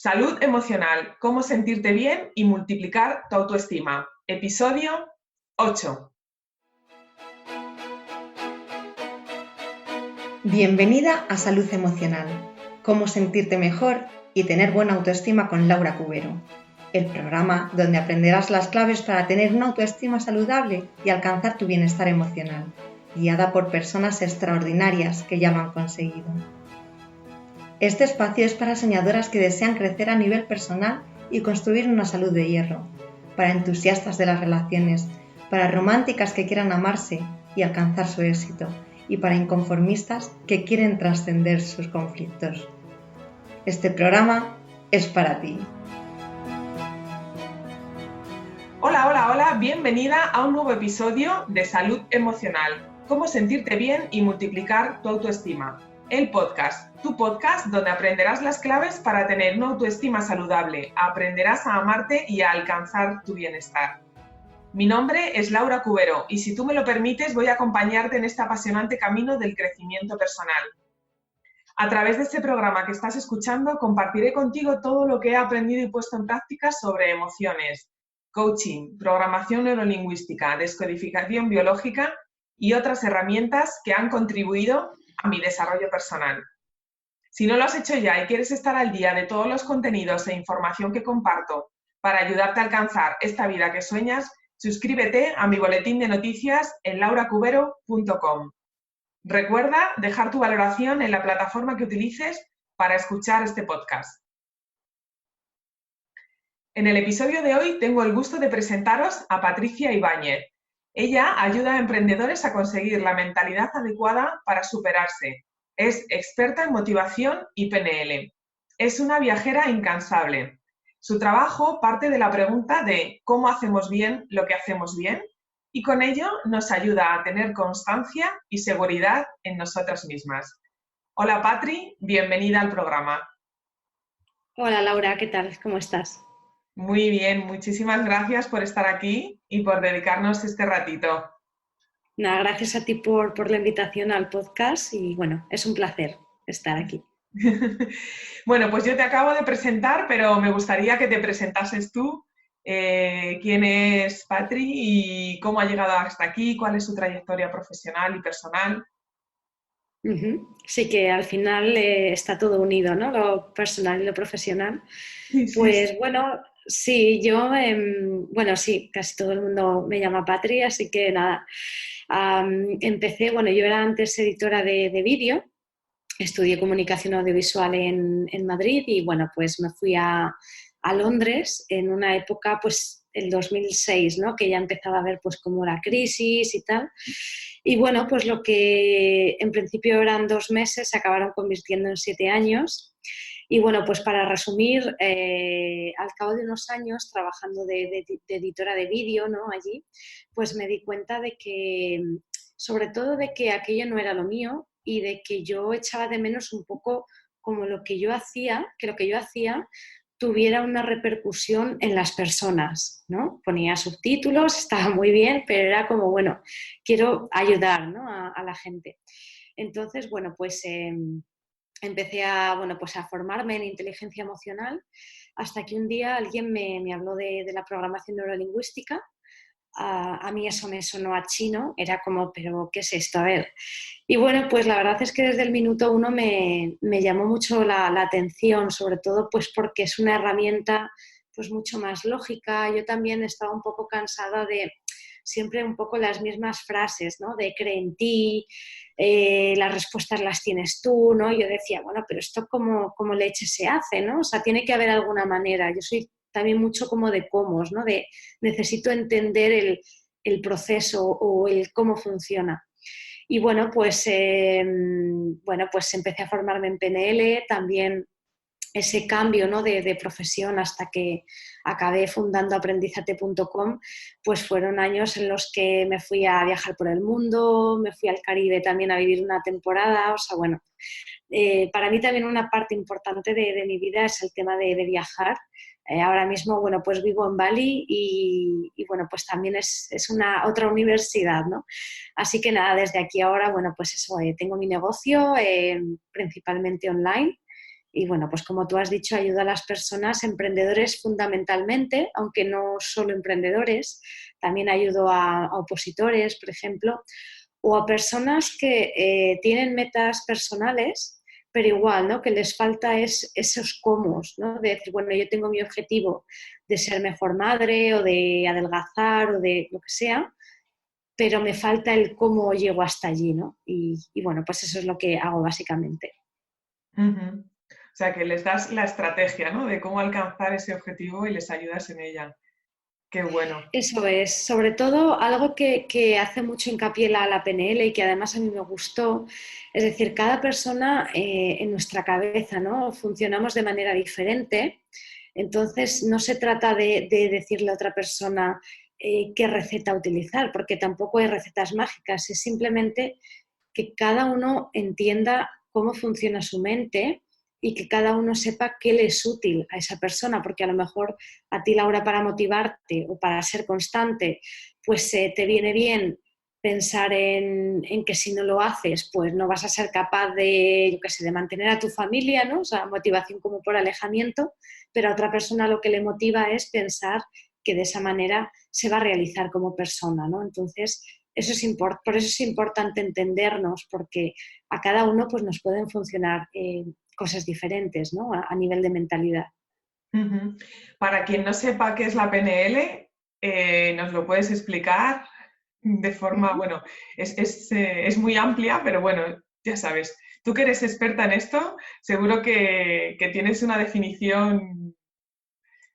Salud emocional, cómo sentirte bien y multiplicar tu autoestima. Episodio 8. Bienvenida a Salud Emocional, cómo sentirte mejor y tener buena autoestima con Laura Cubero, el programa donde aprenderás las claves para tener una autoestima saludable y alcanzar tu bienestar emocional, guiada por personas extraordinarias que ya lo han conseguido. Este espacio es para soñadoras que desean crecer a nivel personal y construir una salud de hierro, para entusiastas de las relaciones, para románticas que quieran amarse y alcanzar su éxito, y para inconformistas que quieren trascender sus conflictos. Este programa es para ti. Hola, bienvenida a un nuevo episodio de Salud Emocional, cómo sentirte bien y multiplicar tu autoestima. El podcast, tu podcast donde aprenderás las claves para tener una autoestima saludable, aprenderás a amarte y a alcanzar tu bienestar. Mi nombre es Laura Cubero y si tú me lo permites voy a acompañarte en este apasionante camino del crecimiento personal. A través de este programa que estás escuchando compartiré contigo todo lo que he aprendido y puesto en práctica sobre emociones, coaching, programación neurolingüística, descodificación biológica y otras herramientas que han contribuido a mi desarrollo personal. Si no lo has hecho ya y quieres estar al día de todos los contenidos e información que comparto para ayudarte a alcanzar esta vida que sueñas, suscríbete a mi boletín de noticias en lauracubero.com. Recuerda dejar tu valoración en la plataforma que utilices para escuchar este podcast. En el episodio de hoy tengo el gusto de presentaros a Patricia Ibáñez. Ella ayuda a emprendedores a conseguir la mentalidad adecuada para superarse. Es experta en motivación y PNL. Es una viajera incansable. Su trabajo parte de la pregunta de ¿cómo hacemos bien lo que hacemos bien? Y con ello nos ayuda a tener constancia y seguridad en nosotras mismas. Hola Patri, bienvenida al programa. Hola Laura, ¿qué tal? ¿Cómo estás? Muy bien, muchísimas gracias por estar aquí y por dedicarnos este ratito. Nada, gracias a ti por la invitación al podcast y bueno, es un placer estar aquí. Bueno, pues yo te acabo de presentar, pero me gustaría que te presentases tú. ¿Quién es Patri y cómo ha llegado hasta aquí? ¿Cuál es su trayectoria profesional y personal? Sí que al final está todo unido, ¿no? Lo personal y lo profesional. Sí. Pues bueno, sí, yo, bueno, sí, casi todo el mundo me llama Patri, así que nada, empecé, bueno, yo era antes editora de vídeo, estudié comunicación audiovisual en Madrid y bueno, pues me fui a Londres en una época, pues el 2006, ¿no? Que ya empezaba a ver pues como la crisis y tal. Y bueno, pues lo que en principio eran 2 meses se acabaron convirtiendo en 7 años. Y bueno, pues para resumir, al cabo de unos años trabajando de editora de vídeo, ¿no? Allí, pues me di cuenta de que, sobre todo de que aquello no era lo mío y de que yo echaba de menos un poco como lo que yo hacía, que lo que yo hacía tuviera una repercusión en las personas, ¿no? Ponía subtítulos, estaba muy bien, pero era como, bueno, quiero ayudar, ¿no? a la gente. Entonces, bueno, pues empecé bueno, pues a formarme en inteligencia emocional hasta que un día alguien me habló de la programación neurolingüística. A mí eso me sonó a chino, era como, pero ¿qué es esto? A ver. Y bueno, pues la verdad es que desde el minuto uno me llamó mucho la atención, sobre todo pues porque es una herramienta pues mucho más lógica. Yo también estaba un poco cansada de siempre un poco las mismas frases, ¿no? De cree en ti, las respuestas las tienes tú, ¿no? Yo decía, bueno, pero esto como leche se hace, ¿no? O sea, tiene que haber alguna manera. Yo soy también mucho como de cómo, ¿no? De necesito entender el proceso o el cómo funciona. Y bueno, pues empecé a formarme en PNL, también ese cambio, ¿no? de profesión hasta que acabé fundando aprendizate.com, pues fueron años en los que me fui a viajar por el mundo, me fui al Caribe también a vivir una temporada, o sea, bueno, para mí también una parte importante de mi vida es el tema de viajar. Ahora mismo, bueno, pues vivo en Bali y bueno, pues también es una otra universidad, ¿no? Así que nada, desde aquí ahora, bueno, pues eso, tengo mi negocio principalmente online Y bueno, pues como tú has dicho, ayudo a las personas, emprendedores fundamentalmente, aunque no solo emprendedores, también ayudo a opositores, por ejemplo, o a personas que tienen metas personales, pero igual, ¿no? Que les falta esos cómo, ¿no? De decir, bueno, yo tengo mi objetivo de ser mejor madre o de adelgazar o de lo que sea, pero me falta el cómo llego hasta allí, ¿no? Y bueno, pues eso es lo que hago básicamente. Uh-huh. O sea, que les das la estrategia, ¿no? De cómo alcanzar ese objetivo y les ayudas en ella. Qué bueno. Eso es, sobre todo algo que hace mucho hincapié la PNL y que además a mí me gustó, es decir, cada persona en nuestra cabeza, ¿no? Funcionamos de manera diferente, entonces no se trata de decirle a otra persona qué receta utilizar, porque tampoco hay recetas mágicas, es simplemente que cada uno entienda cómo funciona su mente y que cada uno sepa qué le es útil a esa persona, porque a lo mejor a ti, Laura, para motivarte o para ser constante, pues te viene bien pensar en que si no lo haces, pues no vas a ser capaz de, yo qué sé, de mantener a tu familia, ¿no? O sea, motivación como por alejamiento, pero a otra persona lo que le motiva es pensar que de esa manera se va a realizar como persona, ¿no? Entonces, por eso es importante entendernos, porque a cada uno pues, nos pueden funcionar cosas diferentes, ¿no? A nivel de mentalidad. Uh-huh. Para quien no sepa qué es la PNL, ¿nos lo puedes explicar de forma, Uh-huh. bueno, es muy amplia, pero bueno, ya sabes, tú que eres experta en esto, seguro que tienes una definición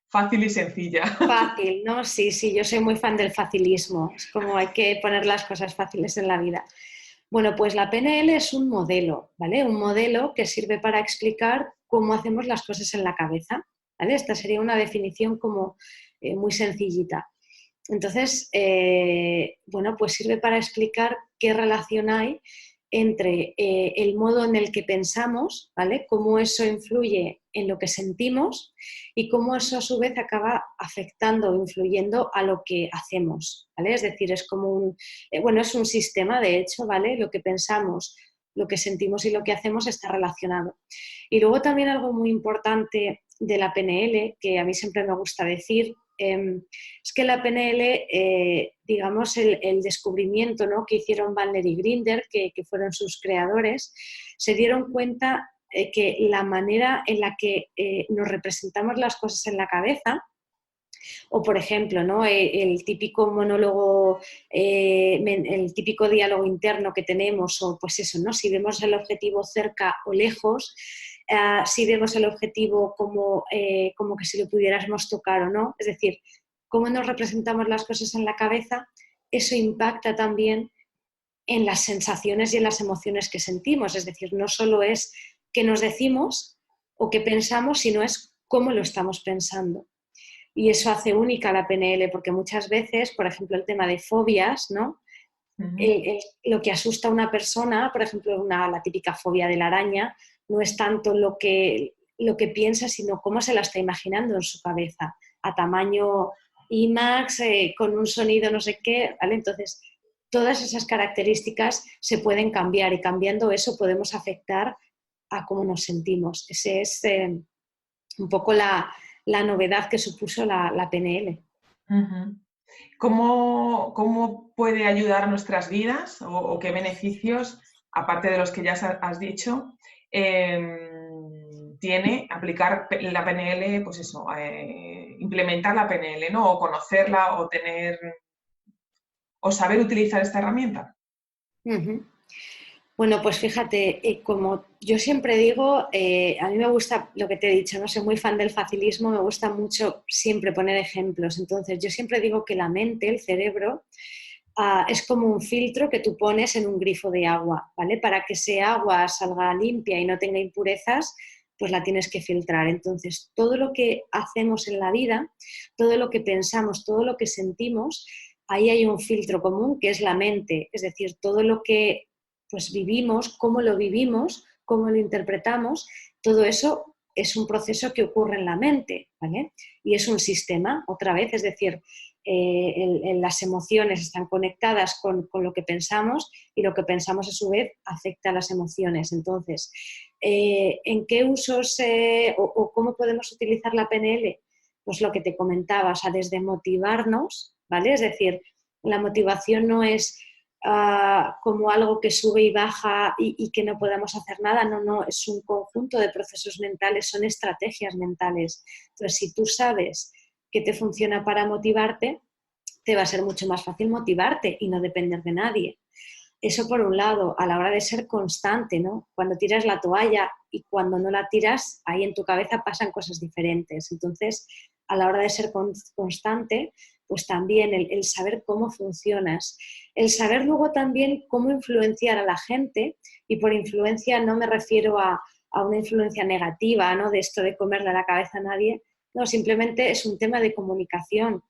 fácil y sencilla. Fácil, ¿no? Sí, sí, yo soy muy fan del facilismo. Es como hay que poner las cosas fáciles en la vida. Bueno, pues la PNL es un modelo, ¿vale? Un modelo que sirve para explicar cómo hacemos las cosas en la cabeza, ¿vale? Esta sería una definición como muy sencillita. Entonces, bueno, pues sirve para explicar qué relación hay entre el modo en el que pensamos, ¿vale? Cómo eso influye en lo que sentimos y cómo eso a su vez acaba afectando o influyendo a lo que hacemos, ¿vale? Es decir, es como bueno, es un sistema, de hecho, ¿vale? Lo que pensamos, lo que sentimos y lo que hacemos está relacionado. Y luego también algo muy importante de la PNL, que a mí siempre me gusta decir, es que la PNL, digamos, el descubrimiento, ¿no? Que hicieron Bandler y Grinder, que fueron sus creadores, se dieron cuenta que la manera en la que nos representamos las cosas en la cabeza, o por ejemplo, ¿no? El típico monólogo, el típico diálogo interno que tenemos, o pues eso, ¿no? Si vemos el objetivo cerca o lejos, si vemos el objetivo como que si lo pudiéramos tocar o no, es decir, cómo nos representamos las cosas en la cabeza, eso impacta también en las sensaciones y en las emociones que sentimos, es decir, no solo es qué nos decimos o qué pensamos, sino es cómo lo estamos pensando. Y eso hace única la PNL, porque muchas veces, por ejemplo, el tema de fobias, ¿no? Uh-huh. Lo que asusta a una persona, por ejemplo, la típica fobia de la araña, no es tanto lo que piensa, sino cómo se la está imaginando en su cabeza, a tamaño IMAX, con un sonido no sé qué, ¿vale? Entonces, todas esas características se pueden cambiar y cambiando eso podemos afectar a cómo nos sentimos. Ese es un poco la novedad que supuso la PNL. Uh-huh. ¿Cómo puede ayudar a nuestras vidas o qué beneficios, aparte de los que ya has dicho, tiene aplicar la PNL, pues eso, implementar la PNL, ¿no? O conocerla o o saber utilizar esta herramienta? Uh-huh. Bueno, pues fíjate, como yo siempre digo, a mí me gusta lo que te he dicho, no soy muy fan del facilismo, me gusta mucho siempre poner ejemplos. Entonces, yo siempre digo que la mente, el cerebro, es como un filtro que tú pones en un grifo de agua, ¿vale? Para que ese agua salga limpia y no tenga impurezas, pues la tienes que filtrar. Entonces, todo lo que hacemos en la vida, todo lo que pensamos, todo lo que sentimos, ahí hay un filtro común que es la mente, es decir, todo lo que pues vivimos, cómo lo interpretamos, todo eso es un proceso que ocurre en la mente, ¿vale? Y es un sistema, otra vez, es decir, las emociones están conectadas con lo que pensamos y lo que pensamos a su vez afecta a las emociones. Entonces, ¿En qué usos o cómo podemos utilizar la PNL? Pues lo que te comentaba, o sea, desde motivarnos, ¿vale? Es decir, la motivación no es como algo que sube y baja y que no podamos hacer nada, no, es un conjunto de procesos mentales, son estrategias mentales. Entonces, si tú sabes qué te funciona para motivarte, te va a ser mucho más fácil motivarte y no depender de nadie. Eso por un lado, a la hora de ser constante, ¿no? Cuando tiras la toalla y cuando no la tiras, ahí en tu cabeza pasan cosas diferentes. Entonces, a la hora de ser constante, pues también el saber cómo funcionas, el saber luego también cómo influenciar a la gente, y por influencia no me refiero a una influencia negativa, ¿no? De esto de comerle la cabeza a nadie, no, simplemente es un tema de comunicación.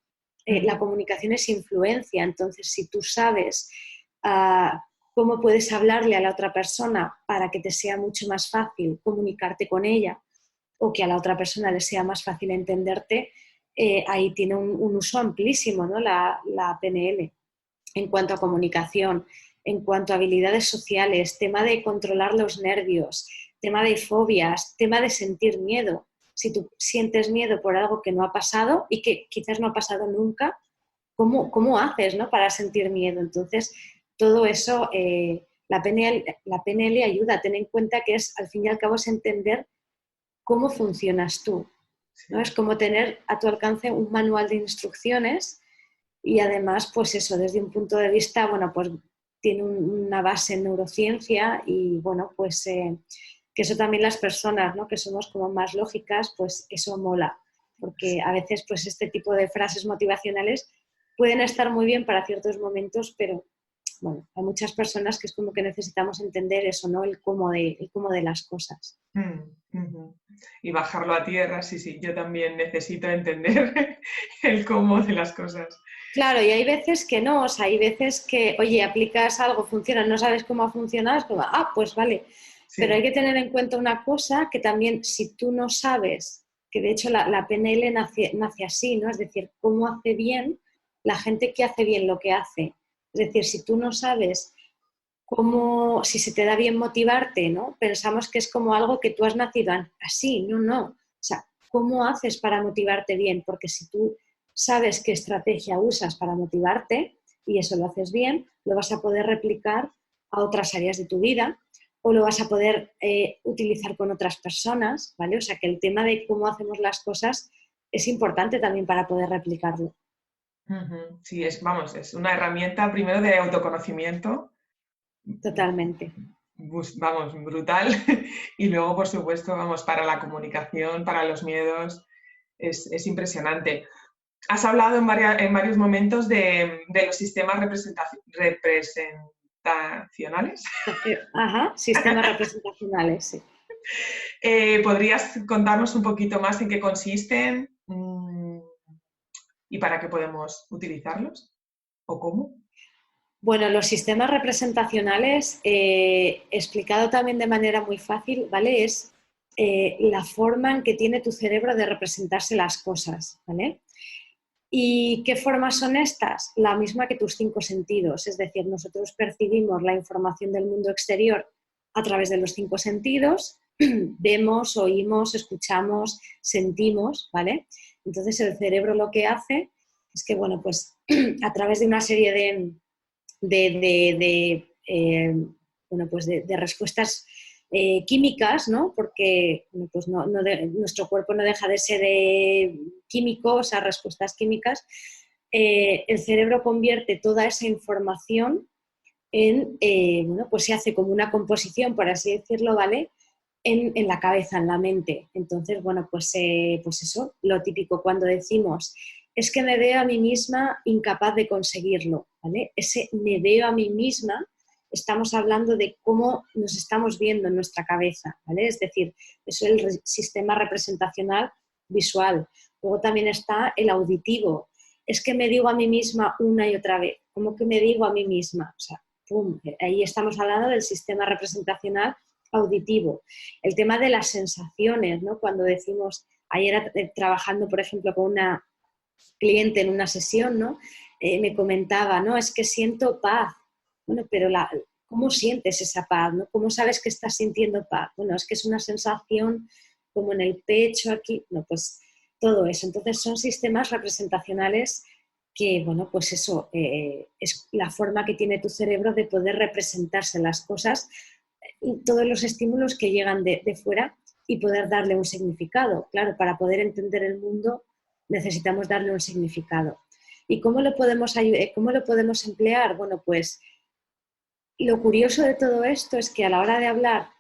La comunicación es influencia, entonces si tú sabes cómo puedes hablarle a la otra persona para que te sea mucho más fácil comunicarte con ella o que a la otra persona le sea más fácil entenderte, ahí tiene un uso amplísimo, ¿no? la PNL en cuanto a comunicación, en cuanto a habilidades sociales, tema de controlar los nervios, tema de fobias, tema de sentir miedo. Si tú sientes miedo por algo que no ha pasado y que quizás no ha pasado nunca, ¿cómo haces, ¿no? Para sentir miedo? Entonces, todo eso, la PNL ayuda a tener en cuenta que es, al fin y al cabo, es entender cómo funcionas tú, ¿no? Es como tener a tu alcance un manual de instrucciones y además, pues eso, desde un punto de vista, bueno, pues tiene una base en neurociencia y, bueno, pues que eso también las personas, ¿no? Que somos como más lógicas, pues eso mola, porque a veces pues este tipo de frases motivacionales pueden estar muy bien para ciertos momentos, pero bueno, hay muchas personas que es como que necesitamos entender eso, ¿no? El cómo de las cosas. Y bajarlo a tierra, sí, yo también necesito entender el cómo de las cosas. Claro, y hay veces que no, o sea, hay veces que, oye, aplicas algo, funciona, no sabes cómo ha funcionado, es como, pues vale. Sí. Pero hay que tener en cuenta una cosa, que también si tú no sabes, que de hecho la PNL nace así, ¿no? Es decir, cómo hace bien la gente que hace bien lo que hace. Es decir, si tú no sabes cómo, si se te da bien motivarte, ¿no? Pensamos que es como algo que tú has nacido así, no. O sea, ¿cómo haces para motivarte bien? Porque si tú sabes qué estrategia usas para motivarte y eso lo haces bien, lo vas a poder replicar a otras áreas de tu vida o lo vas a poder utilizar con otras personas, ¿vale? O sea, que el tema de cómo hacemos las cosas es importante también para poder replicarlo. Sí, es una herramienta primero de autoconocimiento. Totalmente. Vamos, brutal. Y luego, por supuesto, para la comunicación, para los miedos, es impresionante. Has hablado en varios momentos de los sistemas representacionales. Ajá, sistemas representacionales, sí. ¿Podrías contarnos un poquito más en qué consisten y para qué podemos utilizarlos? ¿O cómo? Bueno, los sistemas representacionales, explicado también de manera muy fácil, ¿vale? Es la forma en que tiene tu cerebro de representarse las cosas, ¿vale? ¿Y qué formas son estas? La misma que tus 5 sentidos, es decir, nosotros percibimos la información del mundo exterior a través de los 5 sentidos, vemos, oímos, escuchamos, sentimos, ¿vale? Entonces el cerebro lo que hace es que, bueno, pues a través de una serie de respuestas químicas, ¿no? Porque bueno, pues nuestro cuerpo no deja de ser químico, o sea, respuestas químicas. El cerebro convierte toda esa información en, pues se hace como una composición, por así decirlo, ¿vale? En la cabeza, en la mente. Entonces, bueno, pues eso, lo típico cuando decimos es que me veo a mí misma incapaz de conseguirlo, ¿vale? Ese me veo a mí misma, estamos hablando de cómo nos estamos viendo en nuestra cabeza, ¿vale? Es decir, eso es el sistema representacional visual. Luego también está el auditivo. Es que me digo a mí misma una y otra vez. ¿Cómo que me digo a mí misma? O sea, ¡pum! Ahí estamos hablando del sistema representacional auditivo. El tema de las sensaciones, ¿no? Cuando decimos, ayer trabajando, por ejemplo, con una cliente en una sesión, ¿no? Me comentaba, ¿no? Es que siento paz. Bueno, pero ¿cómo sientes esa paz? ¿No? ¿Cómo sabes que estás sintiendo paz? Bueno, es que es una sensación como en el pecho aquí, no, pues todo eso. Entonces son sistemas representacionales que, bueno, pues eso es la forma que tiene tu cerebro de poder representarse las cosas y todos los estímulos que llegan de fuera y poder darle un significado. Claro, para poder entender el mundo necesitamos darle un significado. ¿Y cómo lo podemos emplear? Bueno, pues lo curioso de todo esto es que a la hora de hablar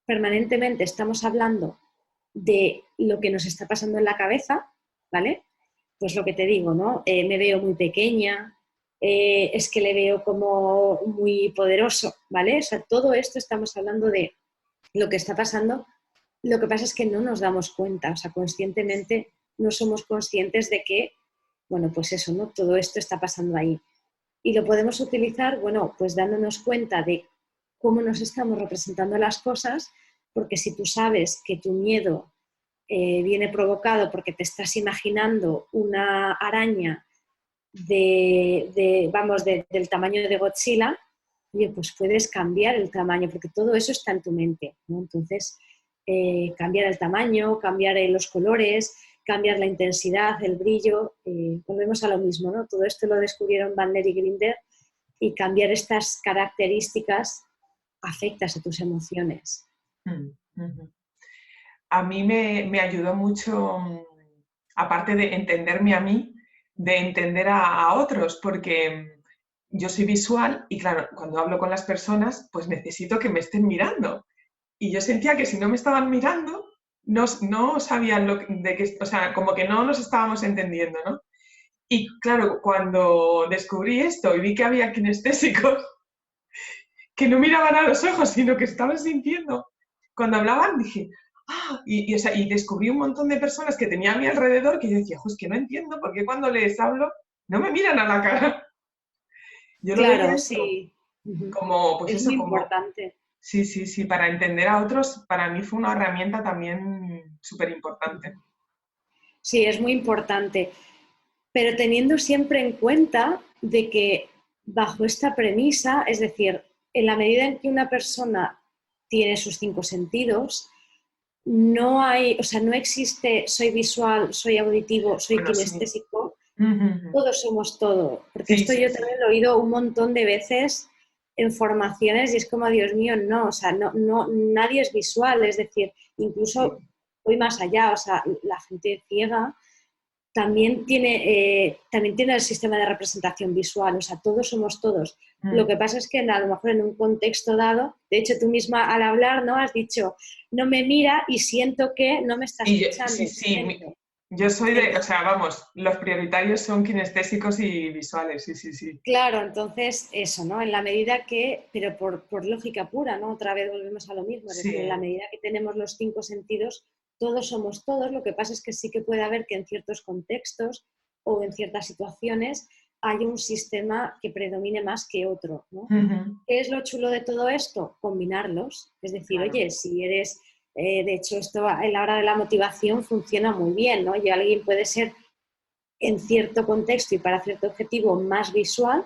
permanentemente estamos hablando de lo que nos está pasando en la cabeza, ¿vale? Pues lo que te digo, ¿no? Me veo muy pequeña, es que le veo como muy poderoso, ¿vale? O sea, todo esto estamos hablando de lo que está pasando. Lo que pasa es que no nos damos cuenta, o sea, conscientemente no somos conscientes de que, bueno, pues eso, ¿no? Todo esto está pasando ahí. Y lo podemos utilizar, bueno, pues dándonos cuenta de cómo nos estamos representando las cosas, porque si tú sabes que tu miedo viene provocado porque te estás imaginando una araña del tamaño de Godzilla, oye, pues puedes cambiar el tamaño, porque todo eso está en tu mente, ¿no? Entonces, cambiar el tamaño, cambiar los colores, cambiar la intensidad, el brillo, volvemos a lo mismo, ¿no? Todo esto lo descubrieron Bandler y Grinder, y cambiar estas características afectas a tus emociones. A mí me ayudó mucho, aparte de entenderme a mí, de entender a otros, porque yo soy visual y claro, cuando hablo con las personas, pues necesito que me estén mirando. Y yo sentía que si no me estaban mirando, no sabían de qué, o sea, como que no nos estábamos entendiendo, ¿no? Y claro, cuando descubrí esto y vi que había kinestésicos que no miraban a los ojos, sino que estaban sintiendo, cuando hablaban dije, o sea, y descubrí un montón de personas que tenía a mi alrededor que yo decía, es que no entiendo por qué cuando les hablo no me miran a la cara. Yo lo veía Claro, esto sí. como, pues Es eso, muy como, importante. sí, para entender a otros, para mí fue una herramienta también súper importante. Sí, es muy importante, pero teniendo siempre en cuenta de que bajo esta premisa, es decir, en la medida en que una persona tiene sus 5 sentidos, no hay, o sea, no existe soy visual, soy auditivo, soy Bueno, sí. kinestésico, todos somos todo, porque Sí, esto sí, yo sí. también lo he oído un montón de veces en formaciones y es como, Dios mío, no, o sea, no, nadie es visual, es decir, Sí. incluso voy más allá, o sea, la gente ciega también tiene el sistema de representación visual, o sea, todos somos todos. Lo que pasa es que a lo mejor en un contexto dado, de hecho tú misma al hablar, ¿no? Has dicho, no me mira y siento que no me está escuchando. Sí, yo soy o sea, vamos, los prioritarios son kinestésicos y visuales, sí. Claro, entonces eso, ¿no? En la medida que, pero por lógica pura, ¿no? Otra vez volvemos a lo mismo, es Sí, decir, en la medida que tenemos los 5 sentidos, todos somos todos, lo que pasa es que sí que puede haber que en ciertos contextos o en ciertas situaciones hay un sistema que predomine más que otro, ¿no? ¿Qué es lo chulo de todo esto? Combinarlos, es decir, claro. oye, si eres, de hecho esto en la hora de la motivación funciona muy bien, ¿no? Y alguien puede ser en cierto contexto y para cierto objetivo más visual,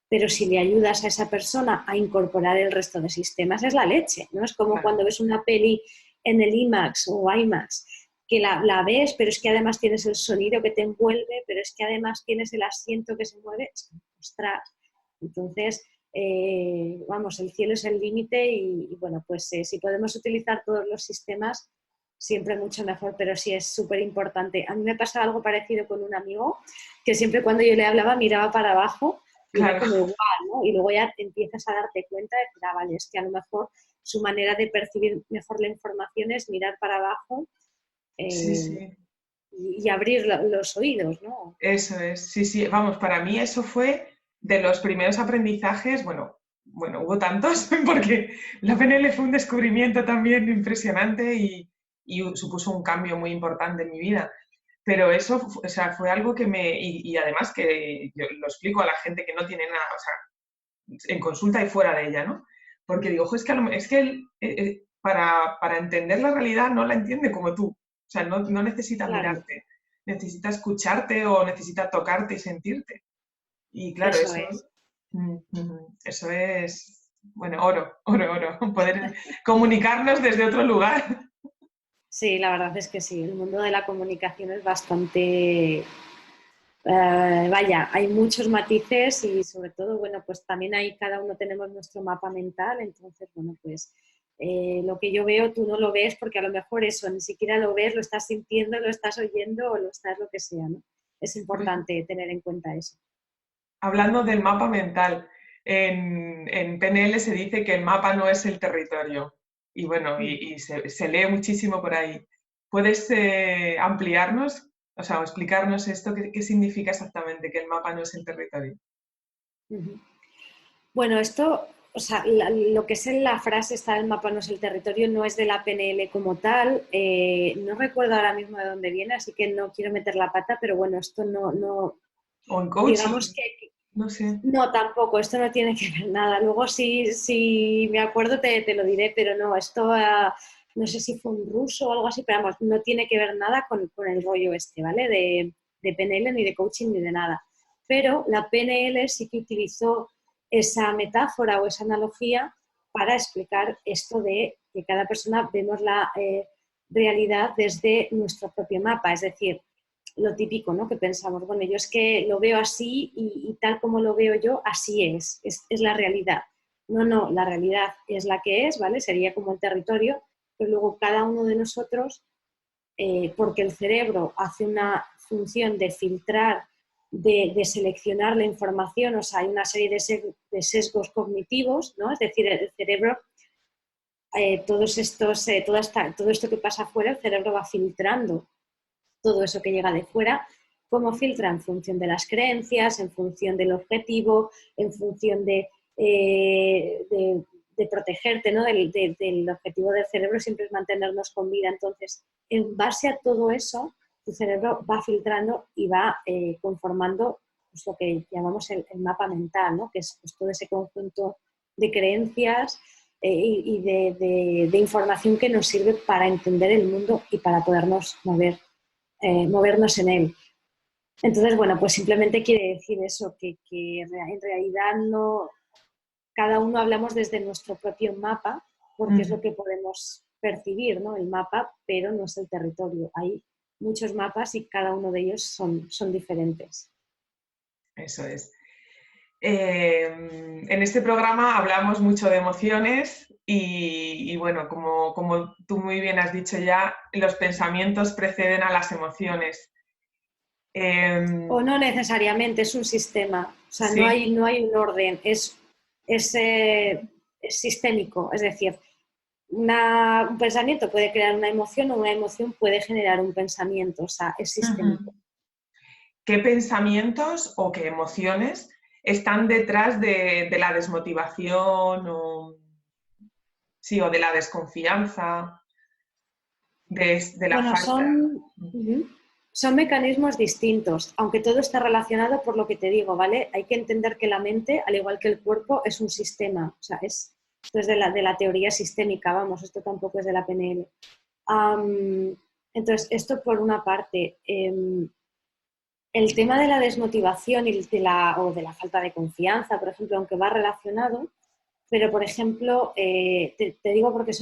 pero si le ayudas a esa persona a incorporar el resto de sistemas, es la leche, ¿no? Es como Claro. cuando ves una peli en el IMAX o IMAX, que la ves, pero es que además tienes el sonido que te envuelve, pero es que además tienes el asiento que se mueve, ostras. Entonces, vamos, el cielo es el límite y bueno, pues si podemos utilizar todos los sistemas, siempre mucho mejor, pero sí es súper importante. A mí me pasa algo parecido con un amigo, que siempre cuando yo le hablaba miraba para abajo y era Claro. como igual, ¿no? Y luego ya empiezas a darte cuenta de que, vale, es que a lo mejor su manera de percibir mejor la información es mirar para abajo Sí. y abrir los oídos, ¿no? Eso es, sí, vamos, para mí eso fue de los primeros aprendizajes, bueno, hubo tantos, porque la PNL fue un descubrimiento también impresionante y supuso un cambio muy importante en mi vida. Pero eso, o sea, fue algo que y además que yo lo explico a la gente que no tiene nada, o sea, en consulta y fuera de ella, ¿no? Porque digo, ojo, es que él, para entender la realidad no la entiende como tú, o sea, no necesita Claro, mirarte, necesita escucharte o necesita tocarte y sentirte. Y claro, eso es. eso es bueno, oro, poder comunicarnos desde otro lugar. Sí, la verdad es que sí, el mundo de la comunicación es bastante... vaya, hay muchos matices y sobre todo, bueno, pues también ahí cada uno tenemos nuestro mapa mental, entonces, bueno, pues lo que yo veo tú no lo ves porque a lo mejor eso, ni siquiera lo ves, lo estás sintiendo, lo estás oyendo o lo estás lo que sea, ¿no? Es Pues, importante tener en cuenta eso. hablando del mapa mental, en PNL se dice que el mapa no es el territorio. Y bueno, y se lee muchísimo por ahí. ¿Puedes ampliarnos, o sea, o explicarnos esto? ¿Qué significa exactamente que el mapa no es el territorio? Ujú. Bueno, esto, o sea, lo que es en la frase está el mapa no es el territorio, no es de la PNL como tal. No recuerdo ahora mismo de dónde viene, así que no quiero meter la pata, pero bueno, esto no, O en coaching, digamos que no sé. no, tampoco, esto no tiene que ver nada. Luego si me acuerdo te lo diré, pero no, esto no sé si fue un ruso o algo así, pero vamos, no tiene que ver nada con el rollo este, ¿vale? De PNL ni de coaching ni de nada. Pero la PNL sí que utilizó esa metáfora o esa analogía para explicar esto de que cada persona vemos la realidad desde nuestro propio mapa, es decir, lo típico, ¿no? Que pensamos, bueno, yo es que lo veo así y tal como lo veo yo, así es la realidad. No, la realidad es la que es, ¿vale? Sería como el territorio, pero luego cada uno de nosotros, porque el cerebro hace una función de filtrar, de seleccionar la información, o sea, hay una serie de sesgos cognitivos, ¿no? Es decir, el cerebro, todo esto que pasa afuera, el cerebro va filtrando todo eso que llega de fuera, cómo filtra en función de las creencias, en función del objetivo, en función de protegerte, ¿no? Del objetivo del cerebro siempre es mantenernos con vida. Entonces, en base a todo eso, tu cerebro va filtrando y va conformando pues, lo que llamamos el mapa mental, ¿no? Que es pues, todo ese conjunto de creencias y de información que nos sirve para entender el mundo y para podernos movernos en él. Entonces, bueno, pues simplemente quiere decir eso, que en realidad no, cada uno hablamos desde nuestro propio mapa, porque es lo que podemos percibir, ¿no? El mapa, pero no es el territorio. Hay muchos mapas y cada uno de ellos son diferentes. Eso es. En este programa hablamos mucho de emociones y bueno, como tú muy bien has dicho ya, los pensamientos preceden a las emociones. O no necesariamente, es un sistema. O sea, no Sí, hay, no hay un orden, es, eh, es sistémico. Es decir, un pensamiento puede crear una emoción o una emoción puede generar un pensamiento. O sea, es ujú. sistémico. ¿Qué pensamientos o qué emociones están detrás de la desmotivación o, sí, o de la desconfianza, de la Bueno, falta? son mecanismos distintos, aunque todo está relacionado por lo que te digo, ¿vale? Hay que entender que la mente, al igual que el cuerpo, es un sistema. O sea, esto es de la teoría sistémica, vamos, esto tampoco es de la PNL. Entonces, esto por una parte. El tema de la desmotivación o de la falta de confianza, por ejemplo, aunque va relacionado, pero por ejemplo, te digo porque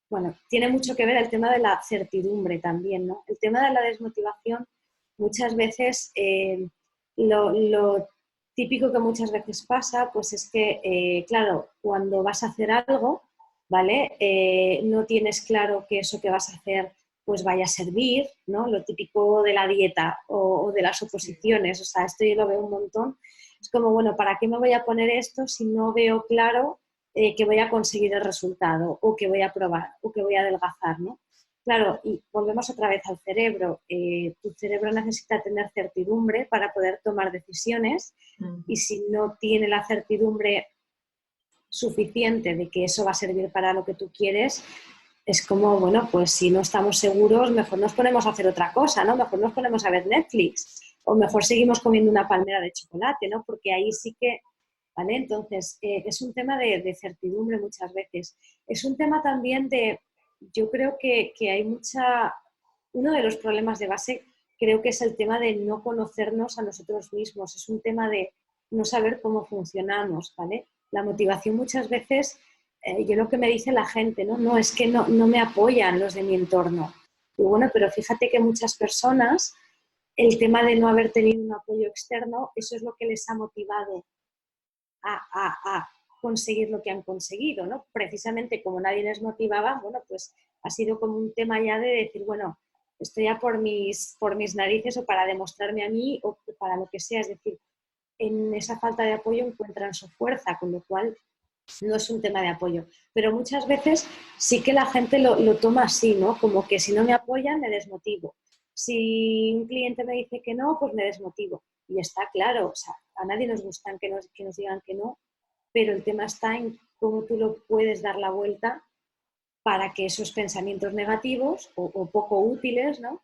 bueno, tiene mucho que ver el tema de la certidumbre también, ¿no? El tema de la desmotivación, muchas veces, lo típico que muchas veces pasa, pues es que, claro, cuando vas a hacer algo, ¿vale? No tienes claro que eso que vas a hacer pues vaya a servir, ¿no? Lo típico de la dieta o de las Sí. oposiciones, o sea, esto yo lo veo un montón. Es como, bueno, ¿para qué me voy a poner esto si no veo claro que voy a conseguir el resultado o que voy a probar o que voy a adelgazar, ¿no? Claro, y volvemos otra vez al cerebro. Tu cerebro necesita tener certidumbre para poder tomar decisiones y Ujú. si no tiene la certidumbre suficiente de que eso va a servir para lo que tú quieres, es como, bueno, pues si no estamos seguros, mejor nos ponemos a hacer otra cosa, ¿no? Mejor nos ponemos a ver Netflix o mejor seguimos comiendo una palmera de chocolate, ¿no? Porque ahí sí que, ¿vale? Entonces, es un tema de certidumbre muchas veces. Es un tema también yo creo que hay uno de los problemas de base creo que es el tema de no conocernos a nosotros mismos, es un tema de no saber cómo funcionamos, ¿vale? La motivación muchas veces, yo lo que me dice la gente, ¿no? No, es que no me apoyan los de mi entorno. Y bueno, pero fíjate que muchas personas, el tema de no haber tenido un apoyo externo, eso es lo que les ha motivado a conseguir lo que han conseguido, ¿no? Precisamente como nadie les motivaba, bueno, pues ha sido como un tema ya de decir, bueno, estoy ya por mis narices o para demostrarme a mí o para lo que sea, es decir, en esa falta de apoyo encuentran su fuerza, con lo cual no es un tema de apoyo. Pero muchas veces sí que la gente lo toma así, ¿no? Como que si no me apoyan, me desmotivo. Si un cliente me dice que no, pues me desmotivo. Y está claro, o sea, a nadie nos gustan que nos digan que no, pero el tema está en cómo tú lo puedes dar la vuelta para que esos pensamientos negativos o poco útiles, ¿no?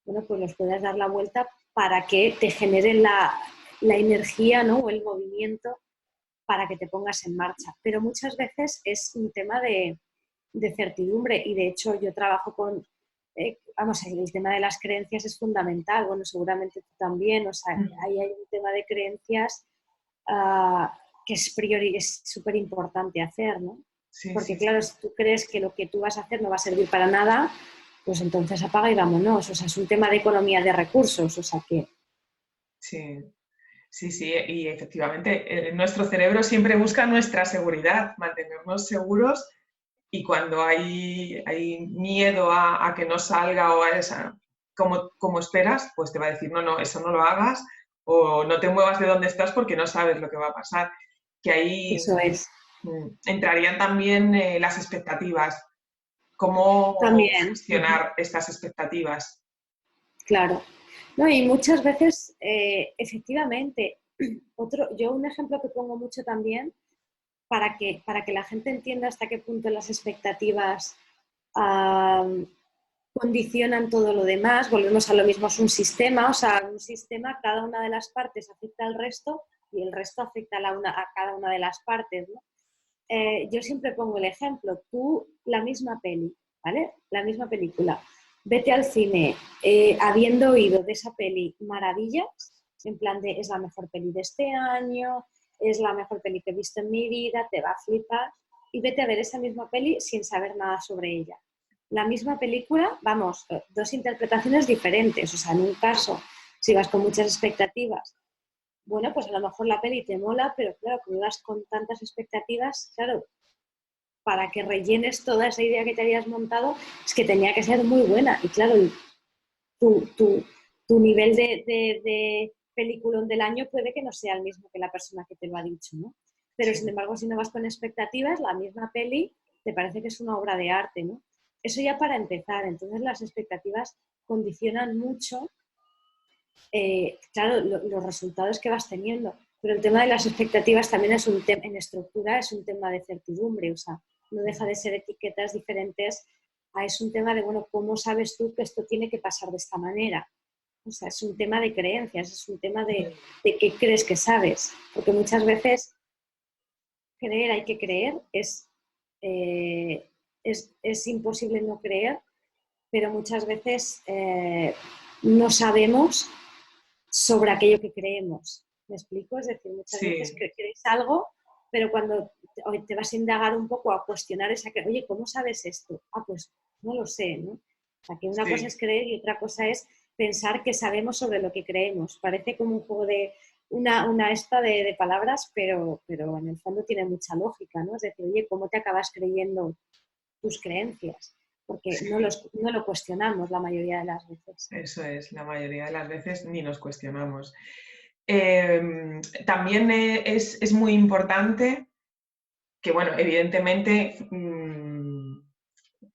Bueno, pues los puedas dar la vuelta para que te generen la energía, ¿no? O el movimiento para que te pongas en marcha. Pero muchas veces es un tema de certidumbre y de hecho yo trabajo con, vamos, el tema de las creencias es fundamental, bueno, seguramente tú también, o sea, ahí hay un tema de creencias que es súper importante hacer, ¿no? Sí, Porque sí, claro, sí. si tú crees que lo que tú vas a hacer no va a servir para nada, pues entonces apaga y vámonos, o sea, es un tema de economía de recursos, o sea que... Sí, sí, sí, y efectivamente, nuestro cerebro siempre busca nuestra seguridad, mantenernos seguros y cuando hay miedo a que no salga o a esa, como esperas, pues te va a decir, no, no, eso no lo hagas o no te muevas de donde estás porque no sabes lo que va a pasar. Que ahí Eso es. entrarían también las expectativas, cómo También. gestionar estas expectativas. Claro. No, y muchas veces, efectivamente, yo un ejemplo que pongo mucho también para que la gente entienda hasta qué punto las expectativas condicionan todo lo demás, volvemos a lo mismo, es un sistema, o sea, un sistema, cada una de las partes afecta al resto y el resto afecta a cada una de las partes, ¿no? Yo siempre pongo el ejemplo, tú la misma peli, ¿vale? La misma película. Vete al cine habiendo oído de esa peli maravillas, en plan de es la mejor peli de este año, es la mejor peli que he visto en mi vida, te va a flipar, y vete a ver esa misma peli sin saber nada sobre ella. La misma película, vamos, dos interpretaciones diferentes, o sea, en un caso, si vas con muchas expectativas, bueno, pues a lo mejor la peli te mola, pero claro, como ibas con tantas expectativas, claro, para que rellenes toda esa idea que te habías montado, es que tenía que ser muy buena. Y claro, tu, tu, tu nivel de peliculón del año puede que no sea el mismo que la persona que te lo ha dicho, ¿no? Pero sin Sí, embargo, si no vas con expectativas, la misma peli te parece que es una obra de arte, ¿no? Eso ya para empezar. Entonces las expectativas condicionan mucho claro, los resultados que vas teniendo. Pero el tema de las expectativas también es un tema, en estructura es un tema de certidumbre, o sea, no deja de ser etiquetas diferentes, es un tema de, bueno, ¿cómo sabes tú que esto tiene que pasar de esta manera? O sea, es un tema de creencias, es un tema de qué crees que sabes, porque muchas veces creer hay que creer, es imposible no creer, pero muchas veces no sabemos sobre aquello que creemos. ¿Me explico? Es decir, muchas veces sí, crees algo, pero cuando te vas a indagar un poco a cuestionar esa que, oye, ¿cómo sabes esto? Ah, pues no lo sé, ¿no? O sea, que una cosa sí. es creer y otra cosa es pensar que sabemos sobre lo que creemos. Parece como un juego de una esta de palabras, pero en el fondo tiene mucha lógica, ¿no? Es decir, oye, ¿cómo te acabas creyendo tus creencias? Porque Sí, no lo cuestionamos la mayoría de las veces. eso es, la mayoría de las veces ni nos cuestionamos. También es muy importante que, bueno, evidentemente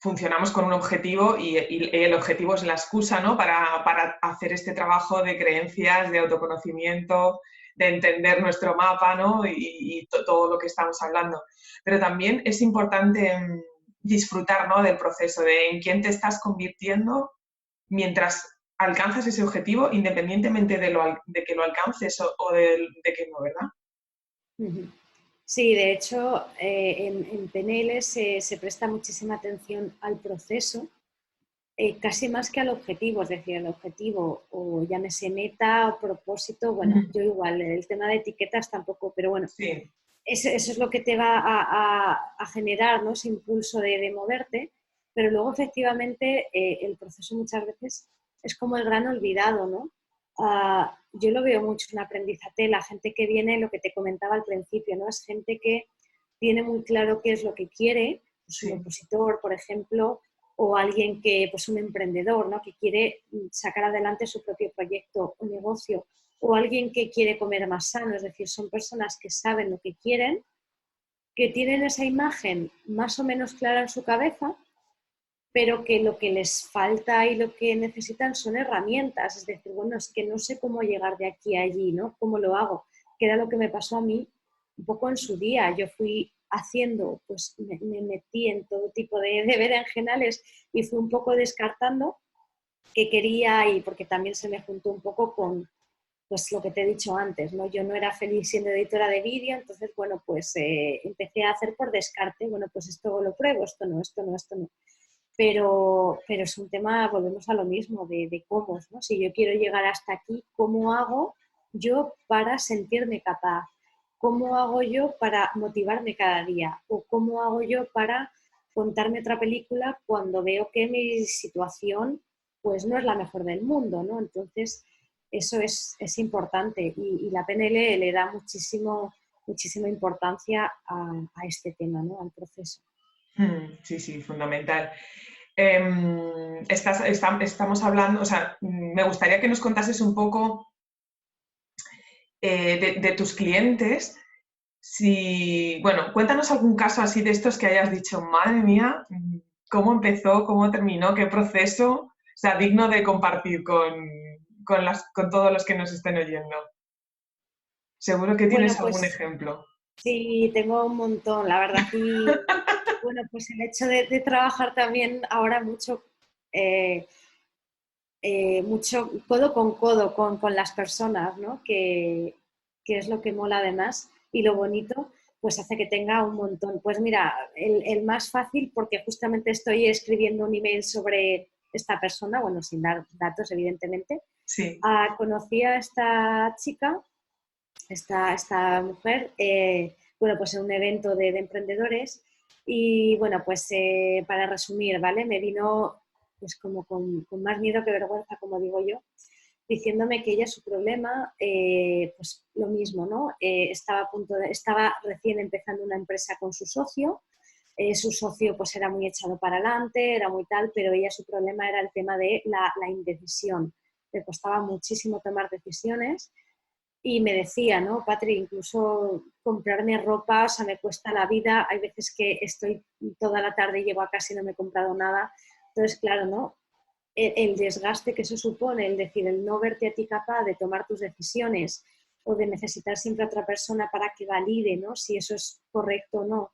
funcionamos con un objetivo y el objetivo es la excusa, ¿no? Para hacer este trabajo de creencias, de autoconocimiento, de entender nuestro mapa, ¿no? Y todo lo que estamos hablando. Pero también es importante disfrutar, ¿no? Del proceso, de en quién te estás convirtiendo mientras alcanzas ese objetivo, independientemente de que lo alcances o de que no, ¿verdad? Ujú. Sí, de hecho, en PNL se presta muchísima atención al proceso, casi más que al objetivo, es decir, el objetivo o llámese meta o propósito, bueno, Mm. yo igual, el tema de etiquetas tampoco, pero bueno, Sí, eso es lo que te va a generar, ¿no? Ese impulso de moverte, pero luego efectivamente el proceso muchas veces es como el gran olvidado, ¿no? Yo lo veo mucho en Aprendizate, la gente que viene, lo que te comentaba al principio, ¿no? Es gente que tiene muy claro qué es lo que quiere, pues un Sí. opositor, por ejemplo, o alguien que, pues un emprendedor, ¿no? Que quiere sacar adelante su propio proyecto o negocio, o alguien que quiere comer más sano, es decir, son personas que saben lo que quieren, que tienen esa imagen más o menos clara en su cabeza, pero que lo que les falta y lo que necesitan son herramientas, es decir, bueno, es que no sé cómo llegar de aquí a allí, ¿no? ¿Cómo lo hago? Que era lo que me pasó a mí un poco en su día. Yo fui haciendo, pues me metí en todo tipo de berenjenales y fui un poco descartando qué quería y porque también se me juntó un poco con pues lo que te he dicho antes, ¿no? Yo no era feliz siendo editora de vídeo, entonces, bueno, pues empecé a hacer por descarte, bueno, pues esto lo pruebo, esto no, esto no, esto no. Pero es un tema, volvemos a lo mismo, de cómo, ¿no? Si yo quiero llegar hasta aquí, ¿cómo hago yo para sentirme capaz? ¿Cómo hago yo para motivarme cada día? ¿O cómo hago yo para contarme otra película cuando veo que mi situación pues no es la mejor del mundo, ¿no? Entonces, eso es importante y la PNL le da muchísima importancia a este tema, ¿no? Al proceso. Sí, sí, fundamental. Estamos hablando, o sea, me gustaría que nos contases un poco de tus clientes. Si, bueno, cuéntanos algún caso así de estos que hayas dicho, madre mía, cómo empezó, cómo terminó, qué proceso, o sea, digno de compartir con todos los que nos estén oyendo. Seguro que Bueno, tienes algún pues ejemplo. sí, tengo un montón, la verdad. Y bueno, pues el hecho de trabajar también ahora eh, mucho codo con codo con las personas, ¿no? Que es lo que mola además y lo bonito, pues hace que tenga un montón. Pues mira, el más fácil, porque justamente estoy escribiendo un email sobre esta persona, bueno, sin dar datos, evidentemente. Sí. Conocí a esta chica, esta mujer, bueno, pues en un evento de emprendedores y bueno, pues para resumir, ¿vale? Me vino pues como con más miedo que vergüenza, como digo yo, diciéndome que ella su problema, pues lo mismo, ¿no? Estaba recién empezando una empresa con su socio pues era muy echado para adelante, era muy tal, pero ella su problema era el tema de la indecisión. Le costaba muchísimo tomar decisiones y me decía, ¿no? Patri, incluso comprarme ropa, o sea, me cuesta la vida, hay veces que estoy toda la tarde y llego a casa y no me he comprado nada. Entonces, claro, ¿no? El desgaste que eso supone, el decir, el no verte a ti capaz de tomar tus decisiones o de necesitar siempre a otra persona para que valide, ¿no? Si eso es correcto o no.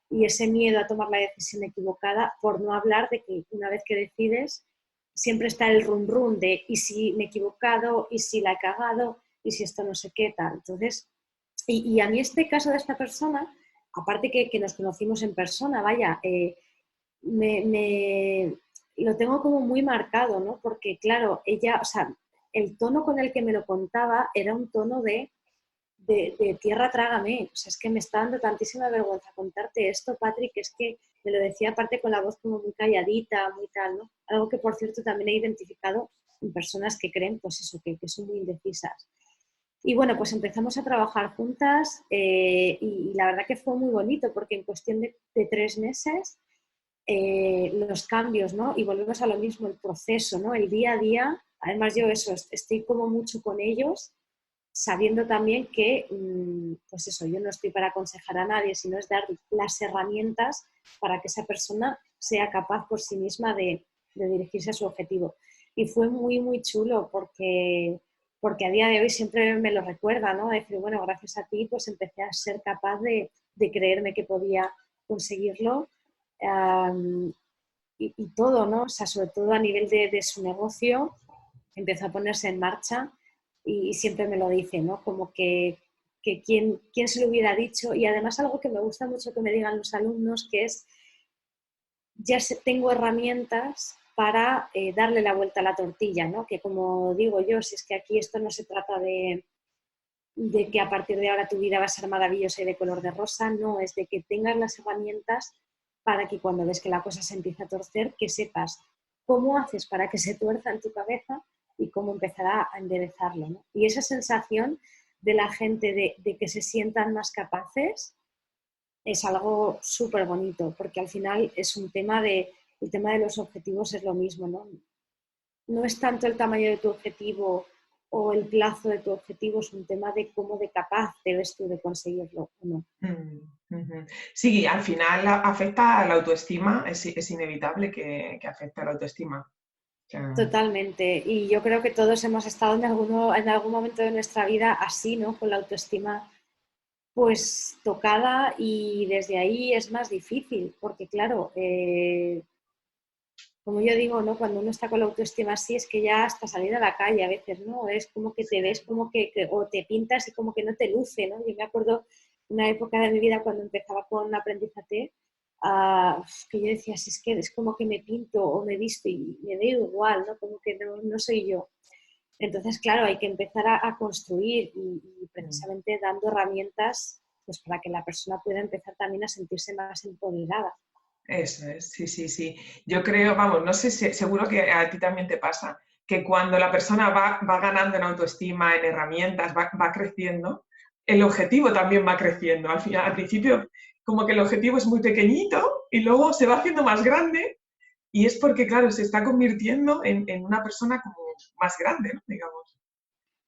Y ese miedo a tomar la decisión equivocada, por no hablar de que una vez que decides, siempre está el rum rum de y si me he equivocado, y si la he cagado, y si esto no sé qué tal. Entonces, y a mí este caso de esta persona, aparte que nos conocimos en persona, vaya, me, lo tengo como muy marcado, ¿no? Porque claro, ella, o sea, el tono con el que me lo contaba era un tono de tierra trágame, o sea, es que me está dando tantísima vergüenza contarte esto, Patrick, es que me lo decía aparte con la voz como muy calladita, muy tal, ¿no? Algo que por cierto también he identificado en personas que creen, pues eso, que son muy indecisas. Y bueno, pues empezamos a trabajar juntas y la verdad que fue muy bonito porque en cuestión de 3 meses los cambios, ¿no? Y volvemos a lo mismo, el proceso, ¿no? El día a día. Además yo eso, estoy como mucho con ellos, sabiendo también que, pues eso, yo no estoy para aconsejar a nadie, sino es dar las herramientas para que esa persona sea capaz por sí misma de dirigirse a su objetivo. Y fue muy chulo porque a día de hoy siempre me lo recuerda, ¿no? Decir, bueno, gracias a ti pues empecé a ser capaz de creerme que podía conseguirlo y todo, ¿no? O sea, sobre todo a nivel de su negocio, empezó a ponerse en marcha y siempre me lo dice, ¿no? Como que quién se lo hubiera dicho y además algo que me gusta mucho que me digan los alumnos que es tengo herramientas para darle la vuelta a la tortilla, ¿no? Que como digo yo, si es que aquí esto no se trata de que a partir de ahora tu vida va a ser maravillosa y de color de rosa, no, es de que tengas las herramientas para que cuando ves que la cosa se empieza a torcer, que sepas cómo haces para que se tuerza en tu cabeza y cómo empezar a enderezarlo, ¿no? Y esa sensación de la gente de que se sientan más capaces es algo súper bonito, porque al final es un tema el tema de los objetivos es lo mismo, ¿no? No es tanto el tamaño de tu objetivo o el plazo de tu objetivo, es un tema de cómo de capaz te ves tú de conseguirlo o no. Sí, al final afecta a la autoestima, es inevitable que afecte a la autoestima. O sea, Totalmente. Y yo creo que todos hemos estado en algún momento de nuestra vida así, ¿no? Con la autoestima pues tocada y desde ahí es más difícil, porque claro, como yo digo, ¿no? Cuando uno está con la autoestima así es que ya hasta salir a la calle a veces, ¿no? Es como que te ves como o te pintas y como que no te luce, ¿no? Yo me acuerdo una época de mi vida cuando empezaba con aprendizaje, que yo decía, si es que es como que me pinto o me visto y me da igual, ¿no? Como que no soy yo. Entonces, claro, hay que empezar a construir y precisamente dando herramientas pues, para que la persona pueda empezar también a sentirse más empoderada. eso es, sí, sí, sí. Yo creo, vamos, no sé, seguro que a ti también te pasa, que cuando la persona va ganando en autoestima, en herramientas, va creciendo, el objetivo también va creciendo. Al principio, como que el objetivo es muy pequeñito y luego se va haciendo más grande y es porque, claro, se está convirtiendo en una persona como más grande, ¿no? Digamos.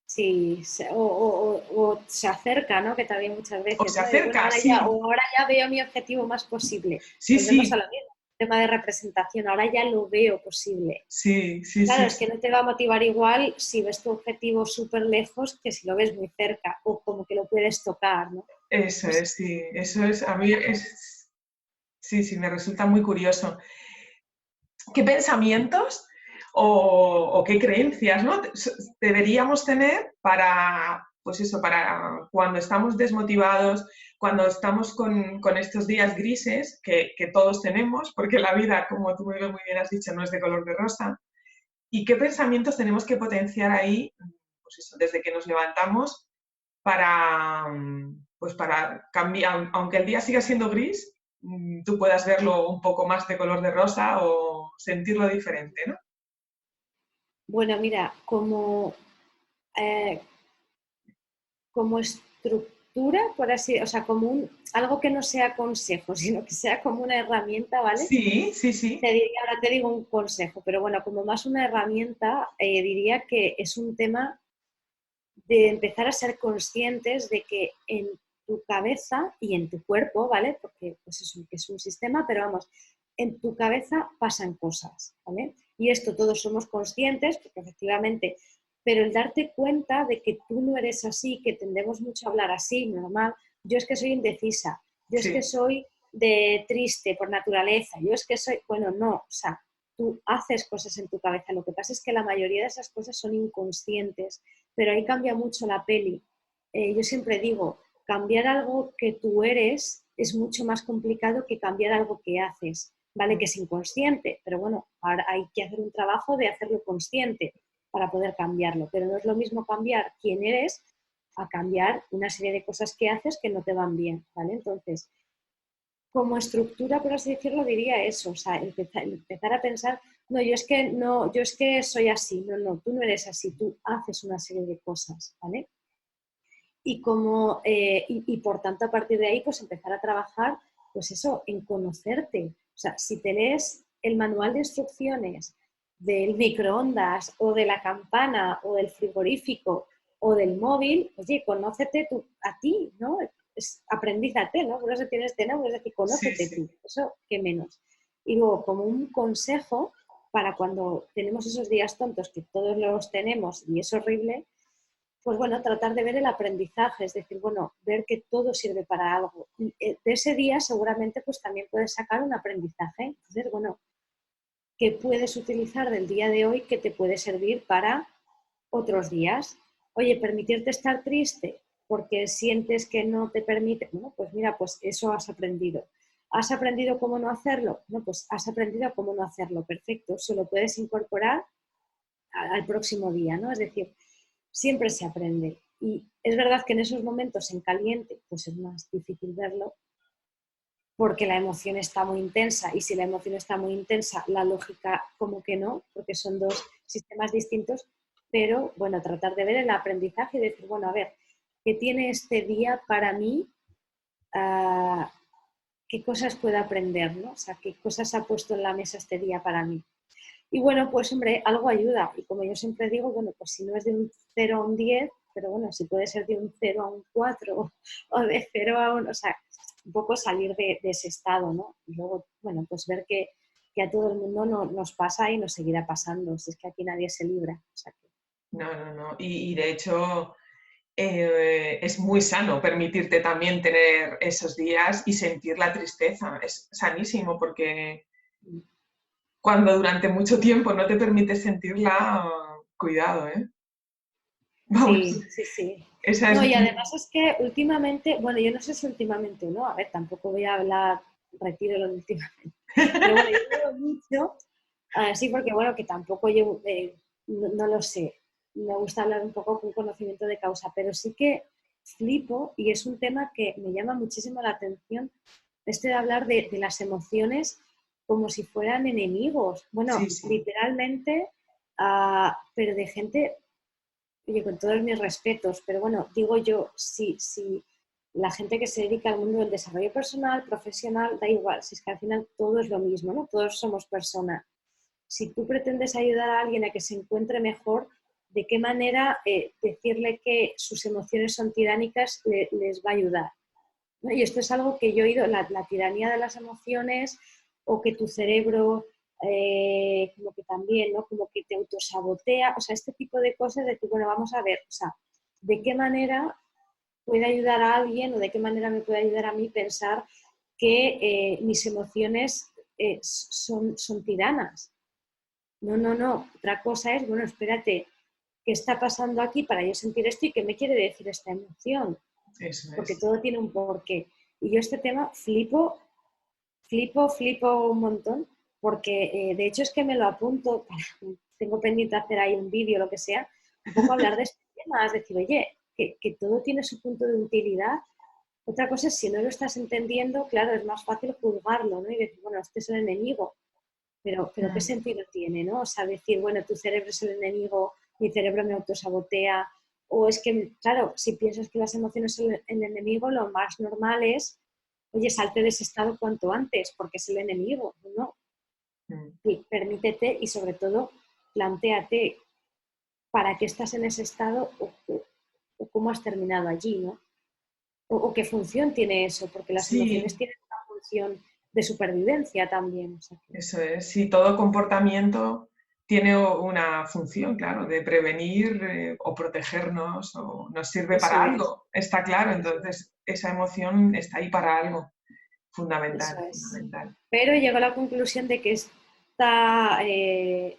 Sí, o se acerca, ¿no? Que también muchas O veces, se ¿no? Bueno, acerca, sí, ahora ya veo mi objetivo más posible. sí, Volvemos a sí, lo mismo, tema de representación, ahora ya lo veo posible. sí, sí, Claro, sí, es que sí. no te va a motivar igual si ves tu objetivo súper lejos que si lo ves muy cerca o como que lo puedes tocar, ¿no? Eso Pues es, sí, eso es, a mí es, sí, sí, me resulta muy curioso. ¿Qué pensamientos o qué creencias, ¿no? Deberíamos tener para, pues eso, para cuando estamos desmotivados, cuando estamos con estos días grises que todos tenemos, porque la vida, como tú muy bien has dicho, no es de color de rosa? ¿Y qué pensamientos tenemos que potenciar ahí, pues eso, desde que nos levantamos para, pues para cambiar, aunque el día siga siendo gris, tú puedas verlo un poco más de color de rosa o sentirlo diferente, ¿no? bueno, mira, eh, como estructura, por así, o sea, algo que no sea consejo, sino que sea como una herramienta, ¿vale? Sí, sí, sí, Ahora te digo un consejo, pero bueno, como más una herramienta, diría que es un tema de empezar a ser conscientes de que en tu cabeza y en tu cuerpo, ¿vale? Porque pues es un sistema, pero vamos, en tu cabeza pasan cosas, ¿vale? Y esto todos somos conscientes, porque efectivamente, pero el darte cuenta de que tú no eres así, que tendemos mucho a hablar así, normal, yo es que soy indecisa, yo es que sí, soy de triste por naturaleza, yo es que soy, bueno, no, o sea, tú haces cosas en tu cabeza, lo que pasa es que la mayoría de esas cosas son inconscientes, pero ahí cambia mucho la peli. Yo siempre digo, cambiar algo que tú eres es mucho más complicado que cambiar algo que haces, ¿vale? Que es inconsciente, pero bueno, ahora hay que hacer un trabajo de hacerlo consciente para poder cambiarlo, pero no es lo mismo cambiar quién eres a cambiar una serie de cosas que haces que no te van bien, ¿vale? Entonces, como estructura, por así decirlo, diría eso, o sea, empezar a pensar, no, yo es que soy así, no, tú no eres así, tú haces una serie de cosas, ¿vale? Y por tanto, a partir de ahí, pues empezar a trabajar, pues eso, en conocerte. O sea, si te lees el manual de instrucciones del microondas o de la campana o del frigorífico o del móvil, oye, conócete tú, a ti, ¿no? Aprendízate, ¿no? Por eso tienes este nombre, es decir, sí, conócete sí. tú, eso qué menos. Y luego, como un consejo para cuando tenemos esos días tontos, que todos los tenemos y es horrible, pues bueno, tratar de ver el aprendizaje, es decir, bueno, ver que todo sirve para algo. Y de ese día seguramente pues también puedes sacar un aprendizaje. Entonces, bueno, ¿qué puedes utilizar del día de hoy que te puede servir para otros días? Oye, permitirte estar triste porque sientes que no te permite, bueno, pues mira, pues eso has aprendido. ¿Has aprendido cómo no hacerlo? No, pues has aprendido cómo no hacerlo, perfecto. Se lo puedes incorporar al próximo día, ¿no? Es decir, siempre se aprende. Y es verdad que en esos momentos en caliente pues es más difícil verlo porque la emoción está muy intensa y si la emoción está muy intensa, la lógica como que no, porque son dos sistemas distintos, pero bueno, tratar de ver el aprendizaje y decir, bueno, a ver, ¿qué tiene este día para mí? Ah, ¿qué cosas puedo aprender? ¿No? O sea, ¿qué cosas ha puesto en la mesa este día para mí? Y bueno, pues hombre, algo ayuda. Y como yo siempre digo, bueno, pues si no es de un 0 a un 10, pero bueno, si puede ser de un 0 a un 4 o de 0 a un... O sea, un poco salir de ese estado, ¿no? Y luego, bueno, pues ver que a todo el mundo nos pasa y nos seguirá pasando. Si es que aquí nadie se libra. O sea que... No, no, no. Y de hecho es muy sano permitirte también tener esos días y sentir la tristeza. Es sanísimo porque cuando durante mucho tiempo no te permites sentirla, cuidado, ¿eh? Vamos, Sí, sí, sí. esa es... No, y además es que últimamente, bueno, yo no sé si últimamente o no, a ver, tampoco voy a hablar, retiro lo de últimamente, pero bueno, yo lo he mucho, sí, porque bueno, que tampoco yo, no lo sé, me gusta hablar un poco con conocimiento de causa, pero sí que flipo y es un tema que me llama muchísimo la atención, de hablar de las emociones como si fueran enemigos, bueno, Sí, sí. literalmente, pero de gente oye, con todos mis respetos, pero bueno, digo yo, si la gente que se dedica al mundo del desarrollo personal, profesional, da igual, si es que al final todo es lo mismo, ¿no? Todos somos personas. Si tú pretendes ayudar a alguien a que se encuentre mejor, ¿de qué manera decirle que sus emociones son tiránicas les va a ayudar? ¿No? Y esto es algo que yo he oído, la tiranía de las emociones o que tu cerebro como que también, ¿no? Como que te autosabotea, o sea, este tipo de cosas de que, bueno, vamos a ver, o sea, ¿de qué manera puede ayudar a alguien o de qué manera me puede ayudar a mí pensar que mis emociones son tiranas? No, no, no. Otra cosa es, bueno, espérate, ¿qué está pasando aquí para yo sentir esto y qué me quiere decir esta emoción? Eso Porque es. todo tiene un porqué. Y yo este tema flipo un montón, porque de hecho es que me lo apunto, tengo pendiente hacer ahí un vídeo, lo que sea, un poco hablar de este tema, es decir, oye, que todo tiene su punto de utilidad. Otra cosa es, si no lo estás entendiendo, claro, es más fácil juzgarlo, ¿no? Y decir, bueno, este es el enemigo, pero ¿qué Mm. sentido tiene, no? O sea, decir, bueno, tu cerebro es el enemigo, mi cerebro me autosabotea, o es que, claro, si piensas que las emociones son el enemigo, lo más normal es, oye, salte de ese estado cuanto antes, porque es el enemigo, ¿no? Mm. Y permítete y sobre todo plantéate para qué estás en ese estado o cómo has terminado allí, ¿no? O qué función tiene eso, porque las emociones Sí, tienen una función de supervivencia también. O sea que, eso es. Sí, todo comportamiento tiene una función, claro, de prevenir o protegernos o nos sirve eso para es, algo, está claro. eso Entonces, esa emoción está ahí para algo. eso Fundamental, es. fundamental. Pero llego a la conclusión de que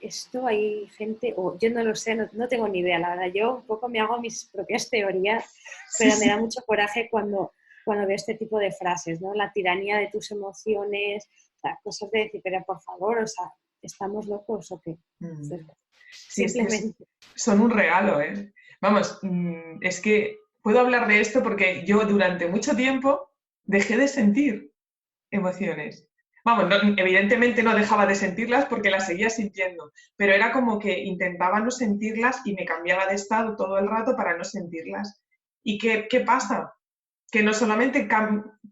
esto hay gente, o yo no lo sé, no tengo ni idea, la verdad. Yo un poco me hago mis propias teorías, Sí, pero me da sí. mucho coraje cuando veo este tipo de frases, ¿no? La tiranía de tus emociones, o sea, cosas de decir, pero por favor, o sea, ¿estamos locos o qué? Mm. Entonces, Sí, es que simplemente, son un regalo, ¿eh? Vamos, es que puedo hablar de esto porque yo durante mucho tiempo dejé de sentir emociones. Vamos, evidentemente no dejaba de sentirlas porque las seguía sintiendo, pero era como que intentaba no sentirlas y me cambiaba de estado todo el rato para no sentirlas. ¿Y qué pasa? Que no solamente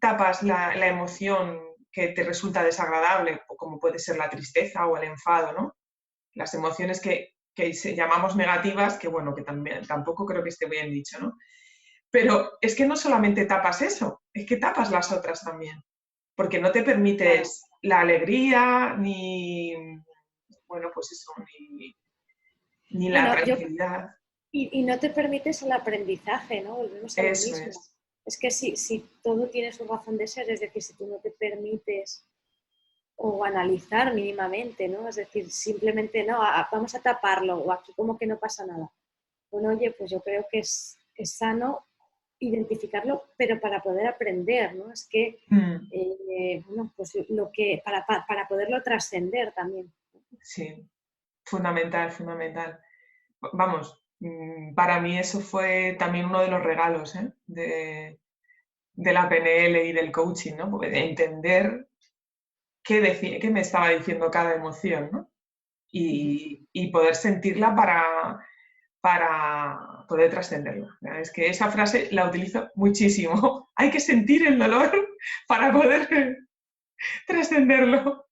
tapas la emoción que te resulta desagradable, como puede ser la tristeza o el enfado, ¿no? Las emociones que llamamos negativas, que bueno, que también, tampoco creo que esté bien dicho, ¿no? Pero es que no solamente tapas eso, es que tapas las otras también, porque no te claro. permites la alegría, ni, bueno, pues eso, ni la Bueno, tranquilidad. y no te permites el aprendizaje, ¿no? Volvemos a lo Eso mismo. es. Es que si todo tiene su razón de ser, es decir, si tú no te permites o analizar mínimamente, ¿no? Es decir, simplemente no, vamos a taparlo o aquí como que no pasa nada. Bueno, oye, pues yo creo que es sano identificarlo, pero para poder aprender, ¿no? Es que, Mm, bueno, pues para poderlo trascender también. sí, fundamental, fundamental. Vamos, Para mí eso fue también uno de los regalos, ¿eh? De la PNL y del coaching, ¿no? Porque de entender qué me estaba diciendo cada emoción, ¿no? Y poder sentirla para poder trascenderla. Es que esa frase la utilizo muchísimo. Hay que sentir el dolor para poder trascenderlo.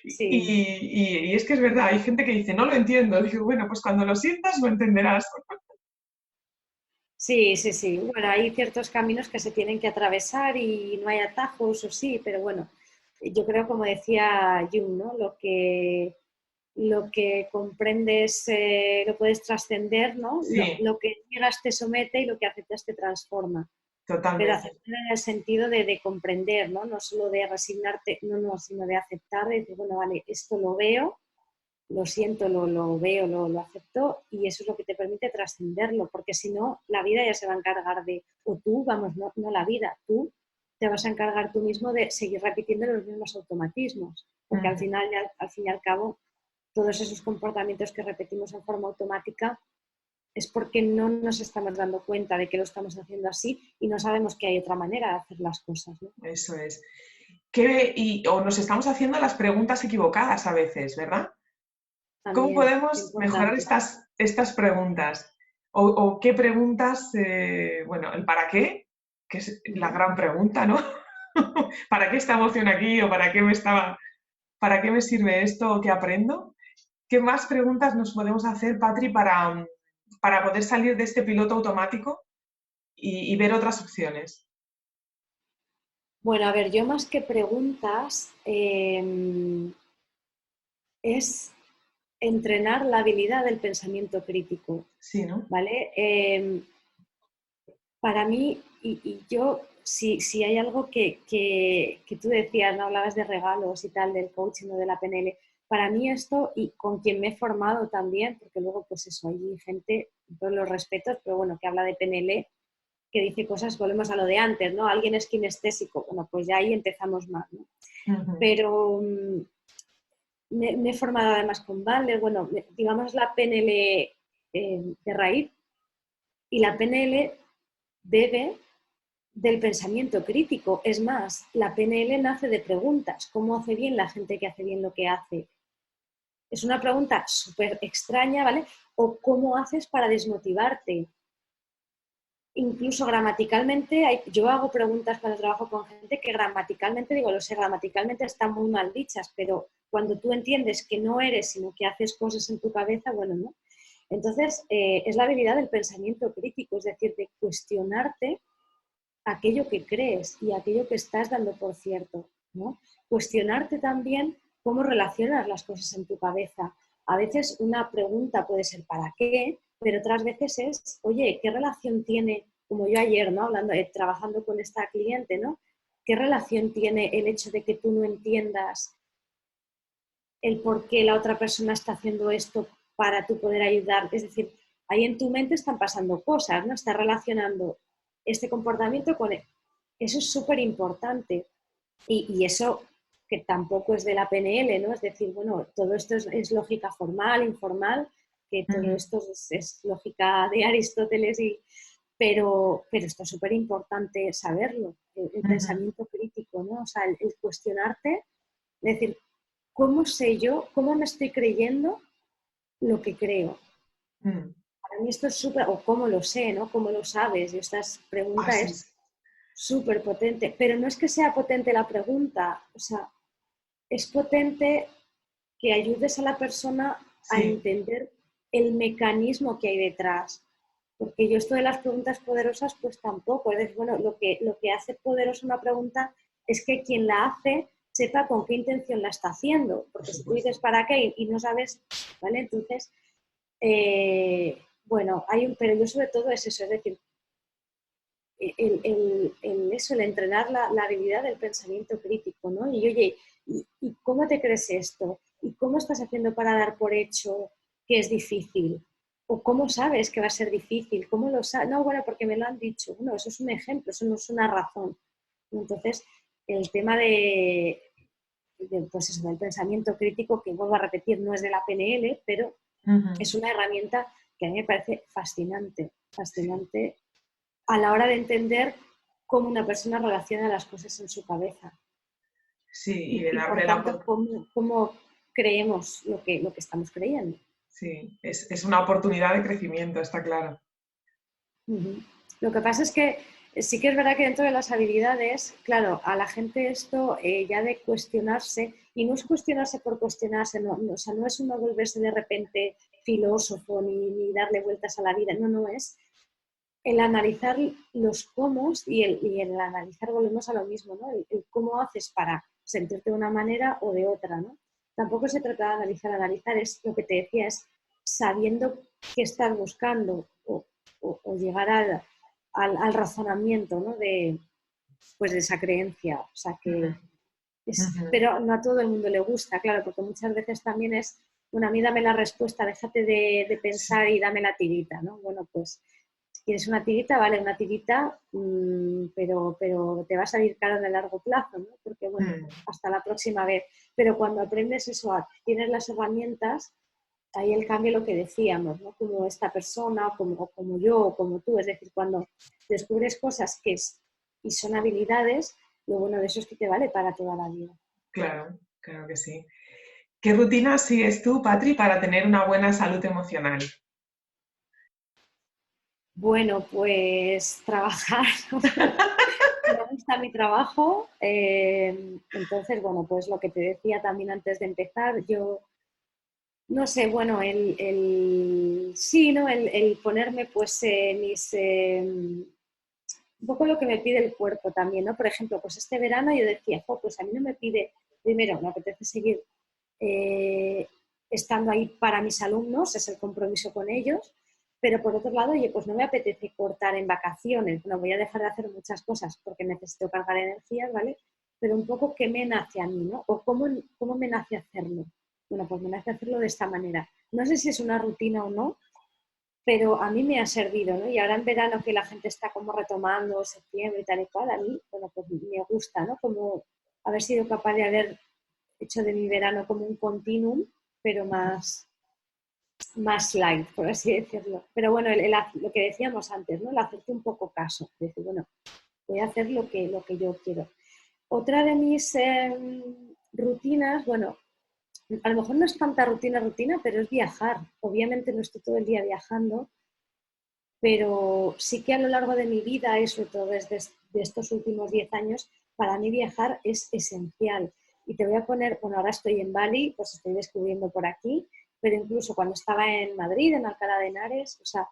Sí. Y es que es verdad, hay gente que dice, no lo entiendo. Digo, bueno, pues cuando lo sientas lo entenderás. Sí, sí, sí. Bueno, hay ciertos caminos que se tienen que atravesar y no hay atajos, o sí, pero bueno, yo creo, como decía Jung, ¿no? Lo que comprendes lo puedes trascender, ¿no? Sí, Lo que niegas te somete y lo que aceptas te transforma. Pero totalmente. aceptar en el sentido de comprender, ¿no? No solo de resignarte, no, no, sino de aceptar, de decir, bueno, vale, esto lo veo, lo siento, lo veo, lo acepto y eso es lo que te permite trascenderlo, porque si no, la vida ya se va a encargar de, o tú, vamos, no, no la vida, tú te vas a encargar tú mismo de seguir repitiendo los mismos automatismos, porque al Ujú. final, al fin y al cabo, todos esos comportamientos que repetimos en forma automática es porque no nos estamos dando cuenta de que lo estamos haciendo así y no sabemos que hay otra manera de hacer las cosas, ¿no? Eso es. O nos estamos haciendo las preguntas equivocadas a veces, ¿verdad? ¿Cómo También, podemos mejorar importante. estas preguntas? O qué preguntas, bueno, el para qué, que es la Ujú. gran pregunta, ¿no? ¿Para qué esta emoción aquí? ¿O para qué me sirve esto o qué aprendo? ¿Qué más preguntas nos podemos hacer, Patri, para poder salir de este piloto automático y ver otras opciones? Bueno, a ver, yo más que preguntas es entrenar la habilidad del pensamiento crítico, Sí, ¿no? ¿vale? Para mí, y yo, si hay algo que tú decías, ¿no? Hablabas de regalos y tal, del coaching o de la PNL, para mí esto, y con quien me he formado también, porque luego, pues eso, hay gente, con todos los respetos, pero bueno, que habla de PNL, que dice cosas, volvemos a lo de antes, ¿no? Alguien es kinestésico, bueno, pues ya ahí empezamos mal, ¿no? Ujú. Pero me he formado además con Bandler, bueno, digamos la PNL de raíz, y la PNL bebe del pensamiento crítico. Es más, la PNL nace de preguntas. ¿Cómo hace bien la gente que hace bien lo que hace? Es una pregunta súper extraña, ¿vale? O cómo haces para desmotivarte. Incluso gramaticalmente, yo hago preguntas cuando trabajo con gente que gramaticalmente, digo, lo sé, gramaticalmente están muy mal dichas, pero cuando tú entiendes que no eres, sino que haces cosas en tu cabeza, bueno, ¿no? Entonces, es la habilidad del pensamiento crítico, es decir, de cuestionarte aquello que crees y aquello que estás dando por cierto, ¿no? Cuestionarte también cómo relacionas las cosas en tu cabeza. A veces una pregunta puede ser ¿para qué? Pero otras veces es, oye, ¿qué relación tiene, como yo ayer, ¿no? Hablando, trabajando con esta cliente, ¿no? ¿Qué relación tiene el hecho de que tú no entiendas el por qué la otra persona está haciendo esto para tú poder ayudar? Es decir, ahí en tu mente están pasando cosas, ¿no? Estás relacionando este comportamiento con eso es súper importante. Y eso que tampoco es de la PNL, ¿no? Es decir, bueno, todo esto es lógica formal, informal, que todo Ujú. esto es lógica de Aristóteles, pero esto es súper importante saberlo, el Ujú. pensamiento crítico, ¿no? O sea, el cuestionarte, es decir, ¿cómo sé yo, cómo me estoy creyendo lo que creo? Mm. Para mí esto es súper, o cómo lo sé, ¿no? ¿Cómo lo sabes? Y esta pregunta Así es es. súper potente, pero no es que sea potente la pregunta, o sea, es potente que ayudes a la persona a Sí. entender el mecanismo que hay detrás. Porque yo esto de las preguntas poderosas, pues tampoco. Es decir, bueno, lo que hace poderosa una pregunta es que quien la hace sepa con qué intención la está haciendo. Por Porque si tú supuesto. dices para qué y no sabes, ¿vale? Entonces, bueno, pero yo sobre todo es eso, es decir, el entrenar la habilidad del pensamiento crítico, ¿no? Y oye, ¿y cómo te crees esto? ¿Y cómo estás haciendo para dar por hecho que es difícil? ¿O cómo sabes que va a ser difícil? ¿Cómo lo sabes? No, bueno, porque me lo han dicho. Bueno, eso es un ejemplo, eso no es una razón. Entonces, el tema pues eso, del pensamiento crítico, que vuelvo a repetir, no es de la PNL, pero Ujú. es una herramienta que a mí me parece fascinante, fascinante a la hora de entender cómo una persona relaciona las cosas en su cabeza. Sí, y de Y por darle tanto, cómo creemos lo que estamos creyendo. Sí, es una oportunidad de crecimiento, está claro. Uh-huh. Lo que pasa es que sí que es verdad que dentro de las habilidades, claro, a la gente esto ya de cuestionarse, y no es cuestionarse por cuestionarse, o sea, no es uno volverse de repente filósofo ni darle vueltas a la vida, no es el analizar los cómo y el analizar, volvemos a lo mismo, ¿no? El cómo haces para sentirte de una manera o de otra, ¿no? Tampoco se trata de analizar es lo que te decía, es sabiendo qué estás buscando o llegar al razonamiento, ¿no? Pues de esa creencia. O sea que pero no a todo el mundo le gusta, claro, porque muchas veces también es, bueno, a mí dame la respuesta, déjate de pensar y dame la tirita, ¿no? Bueno, pues quieres una tirita, vale, una tirita, pero te va a salir caro en el largo plazo, ¿no? Porque, bueno, hasta la próxima vez. Pero cuando aprendes eso, tienes las herramientas, ahí el cambio lo que decíamos, ¿no? Como esta persona, como yo, o como tú, es decir, cuando descubres cosas y son habilidades, lo bueno de eso es que te vale para toda la vida. Claro, claro que sí. ¿Qué rutina sigues tú, Patri, para tener una buena salud emocional? Bueno, pues trabajar. Me gusta mi trabajo. Entonces, bueno, pues lo que te decía también antes de empezar, yo no sé, bueno, sí, ¿no? El ponerme pues un poco lo que me pide el cuerpo también, ¿no? Por ejemplo, pues este verano yo decía, pues a mí no me pide, primero, me apetece seguir estando ahí para mis alumnos, es el compromiso con ellos, pero por otro lado, oye, pues no me apetece cortar en vacaciones, no voy a dejar de hacer muchas cosas porque necesito cargar energías, ¿vale? Pero un poco qué me nace a mí, ¿no? O cómo me nace hacerlo. Bueno, pues me nace hacerlo de esta manera. No sé si es una rutina o no, pero a mí me ha servido, ¿no? Y ahora en verano que la gente está como retomando septiembre y tal y cual, a mí, bueno, pues me gusta, ¿no? Como haber sido capaz de haber hecho de mi verano como un continuum, pero más light, por así decirlo. Pero bueno, lo que decíamos antes, ¿no? El hacerte un poco caso, decir, bueno, voy a hacer lo que yo quiero. Otra de mis rutinas, bueno, a lo mejor no es tanta rutina, pero es viajar. Obviamente no estoy todo el día viajando, pero sí que a lo largo de mi vida, y sobre todo desde de estos últimos 10 años, para mí viajar es esencial. Y te voy a poner, bueno, ahora estoy en Bali, pues estoy descubriendo por aquí, pero incluso cuando estaba en Madrid, en Alcalá de Henares, o sea,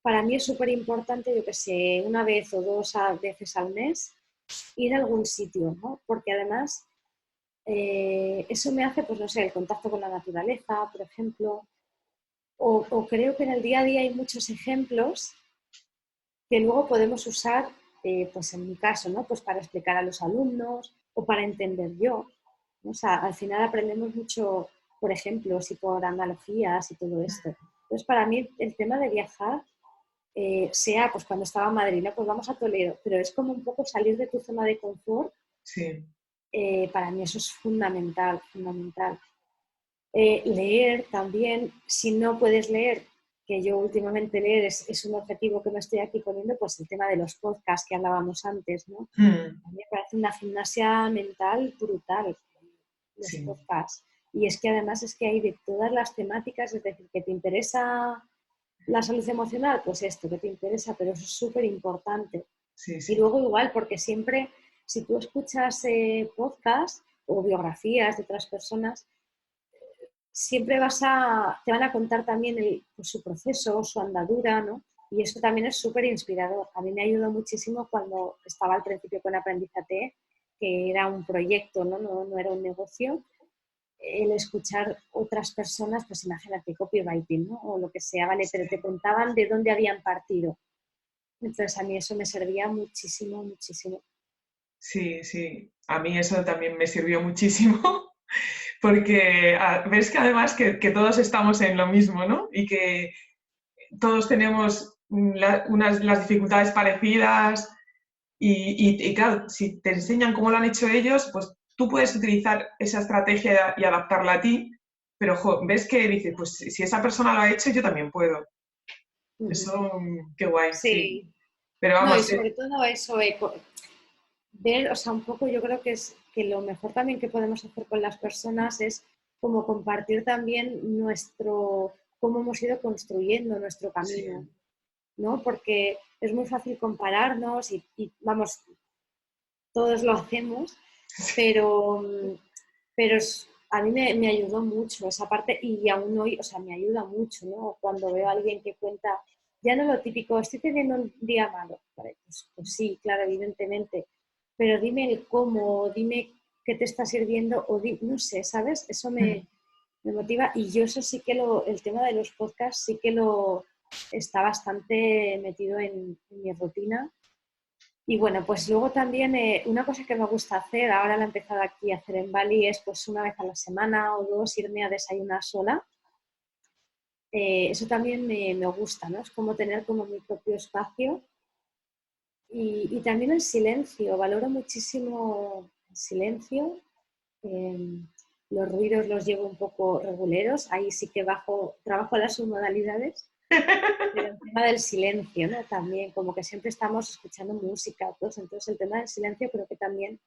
para mí es súper importante, yo que sé, una vez o dos veces al mes, ir a algún sitio, ¿no? Porque además eso me hace, pues no sé, el contacto con la naturaleza, por ejemplo, o creo que en el día a día hay muchos ejemplos que luego podemos usar, pues en mi caso, ¿no? Pues para explicar a los alumnos o para entender yo, ¿no? O sea, al final aprendemos mucho por ejemplos y por analogías y todo esto. Entonces, para mí el tema de viajar, sea pues cuando estaba en Madrid, ¿no? Pues vamos a Toledo, pero es como un poco salir de tu zona de confort. Sí. Para mí eso es fundamental, fundamental. Leer también, si no puedes leer, que yo últimamente leer es un objetivo que me estoy aquí poniendo, pues el tema de los podcasts que hablábamos antes, ¿no? A mí me parece una gimnasia mental brutal, los Sí. podcasts. Y es que además es que hay de todas las temáticas, es decir, que te interesa la salud emocional, pues esto, que te interesa, pero eso es súper importante. Sí, Y sí. luego igual, porque siempre, si tú escuchas podcasts o biografías de otras personas, siempre te van a contar también pues, su proceso, su andadura, ¿no? Y eso también es súper inspirador. A mí me ayudó muchísimo cuando estaba al principio con Aprendizate, que era un proyecto, no era un negocio. El escuchar otras personas, pues imagínate, copywriting, ¿no? O lo que sea, ¿vale? Pero te contaban de dónde habían partido. Entonces a mí eso me servía muchísimo, muchísimo. Sí, sí. A mí eso también me sirvió muchísimo. Porque ves que además que todos estamos en lo mismo, ¿no? Y que todos tenemos las dificultades parecidas y claro, si te enseñan cómo lo han hecho ellos, pues tú puedes utilizar esa estrategia y adaptarla a ti pero ves que dices, pues si esa persona lo ha hecho, yo también puedo. Ujú. Eso, qué guay, sí. Sí. Pero No, y vamos, sobre todo eso, ver, o sea, un poco yo creo que es que lo mejor también que podemos hacer con las personas es como compartir también cómo hemos ido construyendo nuestro sí, camino, ¿no? Porque es muy fácil compararnos y vamos, todos lo hacemos, pero, a mí me ayudó mucho esa parte y aún hoy, o sea, me ayuda mucho, ¿no? Cuando veo a alguien que cuenta, ya no lo típico, estoy teniendo un día malo, vale, pues sí, claro, evidentemente, pero dime el cómo, dime qué te está sirviendo o no sé, ¿sabes? Eso me motiva y yo eso sí que el tema de los podcasts sí que lo está bastante metido en mi rutina. Y bueno, pues luego también una cosa que me gusta hacer, ahora la he empezado aquí a hacer en Bali, es pues una vez a la semana o dos irme a desayunar sola. Eso también me gusta, ¿no? Es como tener como mi propio espacio y también el silencio, valoro muchísimo el silencio. eh, los ruidos los llevo un poco reguleros, ahí sí que trabajo las submodalidades. Pero el tema del silencio, ¿no? También, como que siempre estamos escuchando música, todos. Entonces el tema del silencio creo que también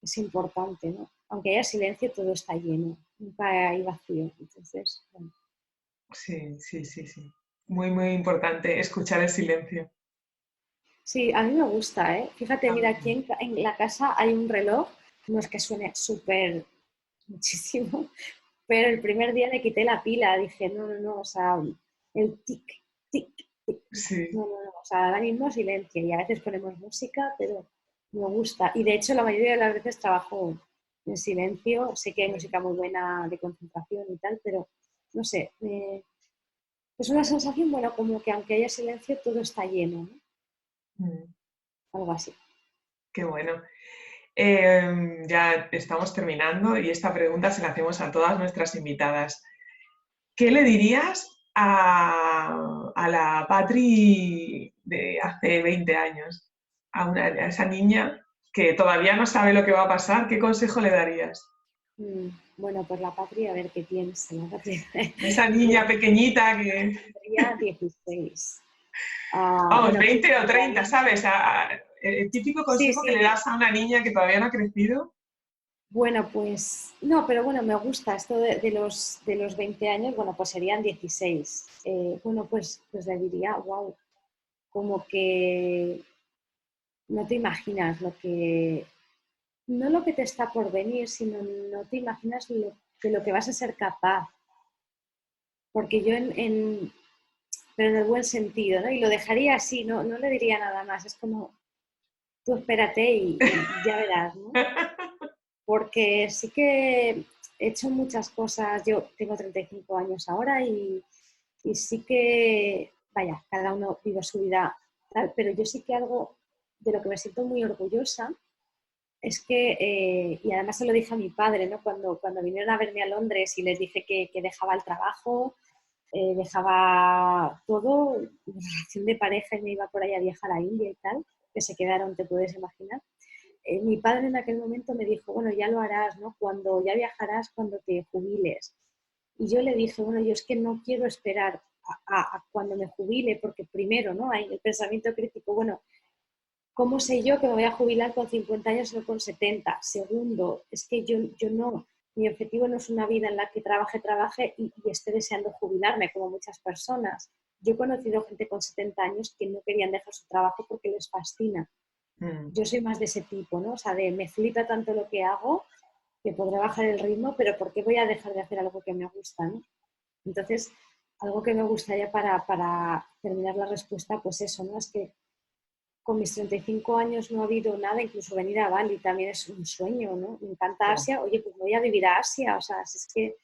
es importante, ¿no? Aunque haya silencio, todo está lleno, nunca hay vacío. Entonces, bueno. sí, sí, sí, sí. Muy, muy importante escuchar el silencio. Sí, a mí me gusta, ¿eh? Fíjate, mira, aquí También. en la casa hay un reloj, no es que suene súper muchísimo, pero el primer día le quité la pila, dije, no, no, no, o sea, el tic, tic, tic, Sí, no, no, no, o sea, ahora mismo silencio y a veces ponemos música, pero me gusta. Y de hecho la mayoría de las veces trabajo en silencio, sé que hay música muy buena de concentración y tal, pero no sé, es una sensación, bueno, como que aunque haya silencio todo está lleno, ¿no? mm, Algo así. qué bueno. Ya estamos terminando y esta pregunta se la hacemos a todas nuestras invitadas. ¿Qué le dirías a la Patri de hace 20 años? A esa niña que todavía no sabe lo que va a pasar, ¿qué consejo le darías? Mm, bueno, pues la patria, a ver qué piensa la patria. Esa niña pequeñita que, Tendría 16. Ah, vamos, bueno, 20 15 o 30, todavía. ¿sabes? El típico Sí, consejo que le sí. das a una niña que todavía no ha crecido. Bueno, pues no, pero bueno, me gusta esto de los 20 años, bueno, pues serían 16. Bueno, pues le diría, wow, como que no te imaginas no lo que te está por venir, sino no te imaginas de lo que vas a ser capaz. Porque yo pero en el buen sentido, ¿no? Y lo dejaría así, no le diría nada más, es como, tú espérate y ya verás, ¿no? Porque sí que he hecho muchas cosas, yo tengo 35 años ahora y sí que, vaya, cada uno vive su vida tal, pero yo sí que algo de lo que me siento muy orgullosa es que, y además se lo dije a mi padre, ¿no? Cuando vinieron a verme a Londres y les dije que dejaba el trabajo, dejaba todo, mi relación de pareja y me iba por ahí a viajar a India y tal, que se quedaron, te puedes imaginar. Mi padre en aquel momento me dijo, bueno, ya lo harás, ¿no? Cuando ya viajarás cuando te jubiles. Y yo le dije, bueno, yo es que no quiero esperar a cuando me jubile, porque primero, ¿no? Hay el pensamiento crítico, bueno, ¿cómo sé yo que me voy a jubilar con 50 años o con 70? Segundo, es que yo no, mi objetivo no es una vida en la que trabaje y esté deseando jubilarme, como muchas personas. Yo he conocido gente con 70 años que no querían dejar su trabajo porque les fascina. Mm, Yo soy más de ese tipo, ¿no? O sea, me flipa tanto lo que hago que podré bajar el ritmo, pero ¿por qué voy a dejar de hacer algo que me gusta, ¿no? Entonces, algo que me gustaría para terminar la respuesta, pues eso, ¿no? Es que con mis 35 años no ha habido nada, incluso venir a Bali también es un sueño, ¿no? Me encanta oh, Asia, oye, pues voy a vivir a Asia, o sea, es que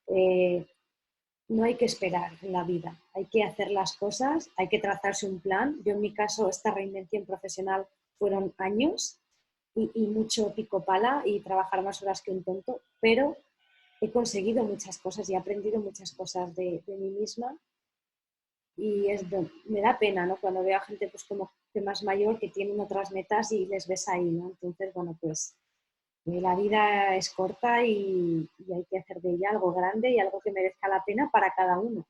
eh, no hay que esperar en la vida, hay que hacer las cosas, hay que trazarse un plan. Yo en mi caso, esta reinvención profesional fueron años y mucho pico pala y trabajar más horas que un tonto, pero he conseguido muchas cosas y he aprendido muchas cosas de mí misma y me da pena, ¿no? Cuando veo a gente pues como que más mayor que tienen otras metas y les ves ahí, ¿no? Entonces, bueno, pues La vida es corta y hay que hacer de ella algo grande y algo que merezca la pena para cada uno.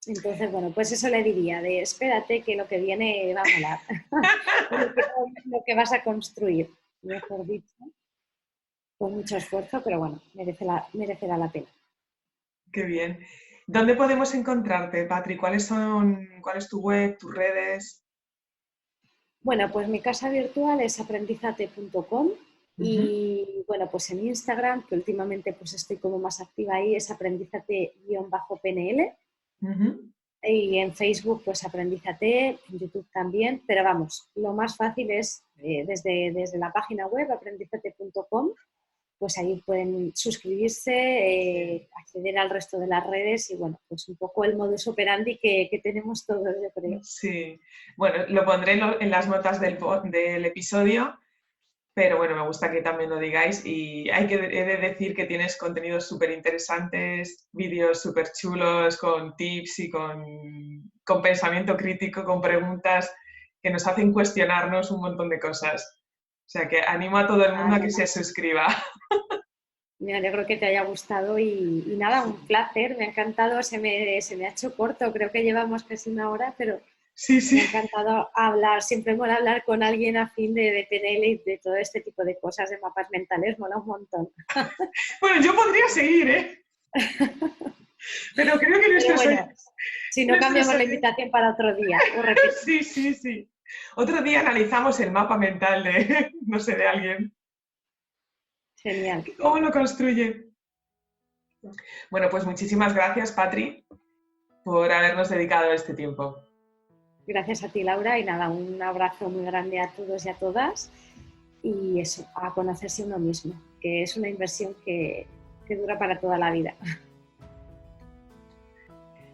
Entonces, bueno, pues eso le diría, de espérate que lo que viene va a molar. lo que vas a construir, mejor dicho, con mucho esfuerzo, pero bueno, merecerá la pena. Qué bien. ¿Dónde podemos encontrarte, Patri? ¿Cuál es tu web, tus redes? Bueno, pues mi casa virtual es aprendizate.com y bueno, pues en Instagram, que últimamente pues estoy como más activa ahí, es aprendizate_pnl. Y en Facebook, pues Aprendizate, en YouTube también, pero vamos, lo más fácil es desde la página web aprendizate.com, pues ahí pueden suscribirse, acceder al resto de las redes y bueno, pues un poco el modus operandi que tenemos todos, yo creo. Sí, bueno, lo pondré en las notas del episodio, pero bueno, me gusta que también lo digáis y he de decir que tienes contenidos súper interesantes, vídeos súper chulos con tips y con pensamiento crítico, con preguntas que nos hacen cuestionarnos un montón de cosas. O sea que animo a todo el mundo a que se suscriba. Me alegro que te haya gustado y nada, un placer, me ha encantado, se me ha hecho corto, creo que llevamos casi una hora, pero sí. Me ha encantado hablar, siempre mola hablar con alguien afín de PNL y de todo este tipo de cosas, de mapas mentales, mola un montón. Bueno, yo podría seguir, ¿eh? Pero creo que si no cambiamos la invitación para otro día. Sí. Otro día analizamos el mapa mental de, no sé, de alguien. Genial. ¿Cómo lo construye? Bueno, pues muchísimas gracias, Patri, por habernos dedicado este tiempo. Gracias a ti, Laura, y nada, un abrazo muy grande a todos y a todas. Y eso, a conocerse uno mismo, que es una inversión que dura para toda la vida.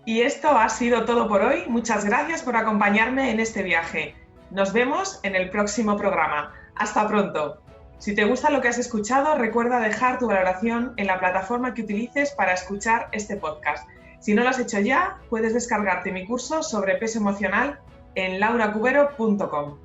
Y esto ha sido todo por hoy. Muchas gracias por acompañarme en este viaje. Nos vemos en el próximo programa. Hasta pronto. Si te gusta lo que has escuchado, recuerda dejar tu valoración en la plataforma que utilices para escuchar este podcast. Si no lo has hecho ya, puedes descargarte mi curso sobre peso emocional en lauracubero.com.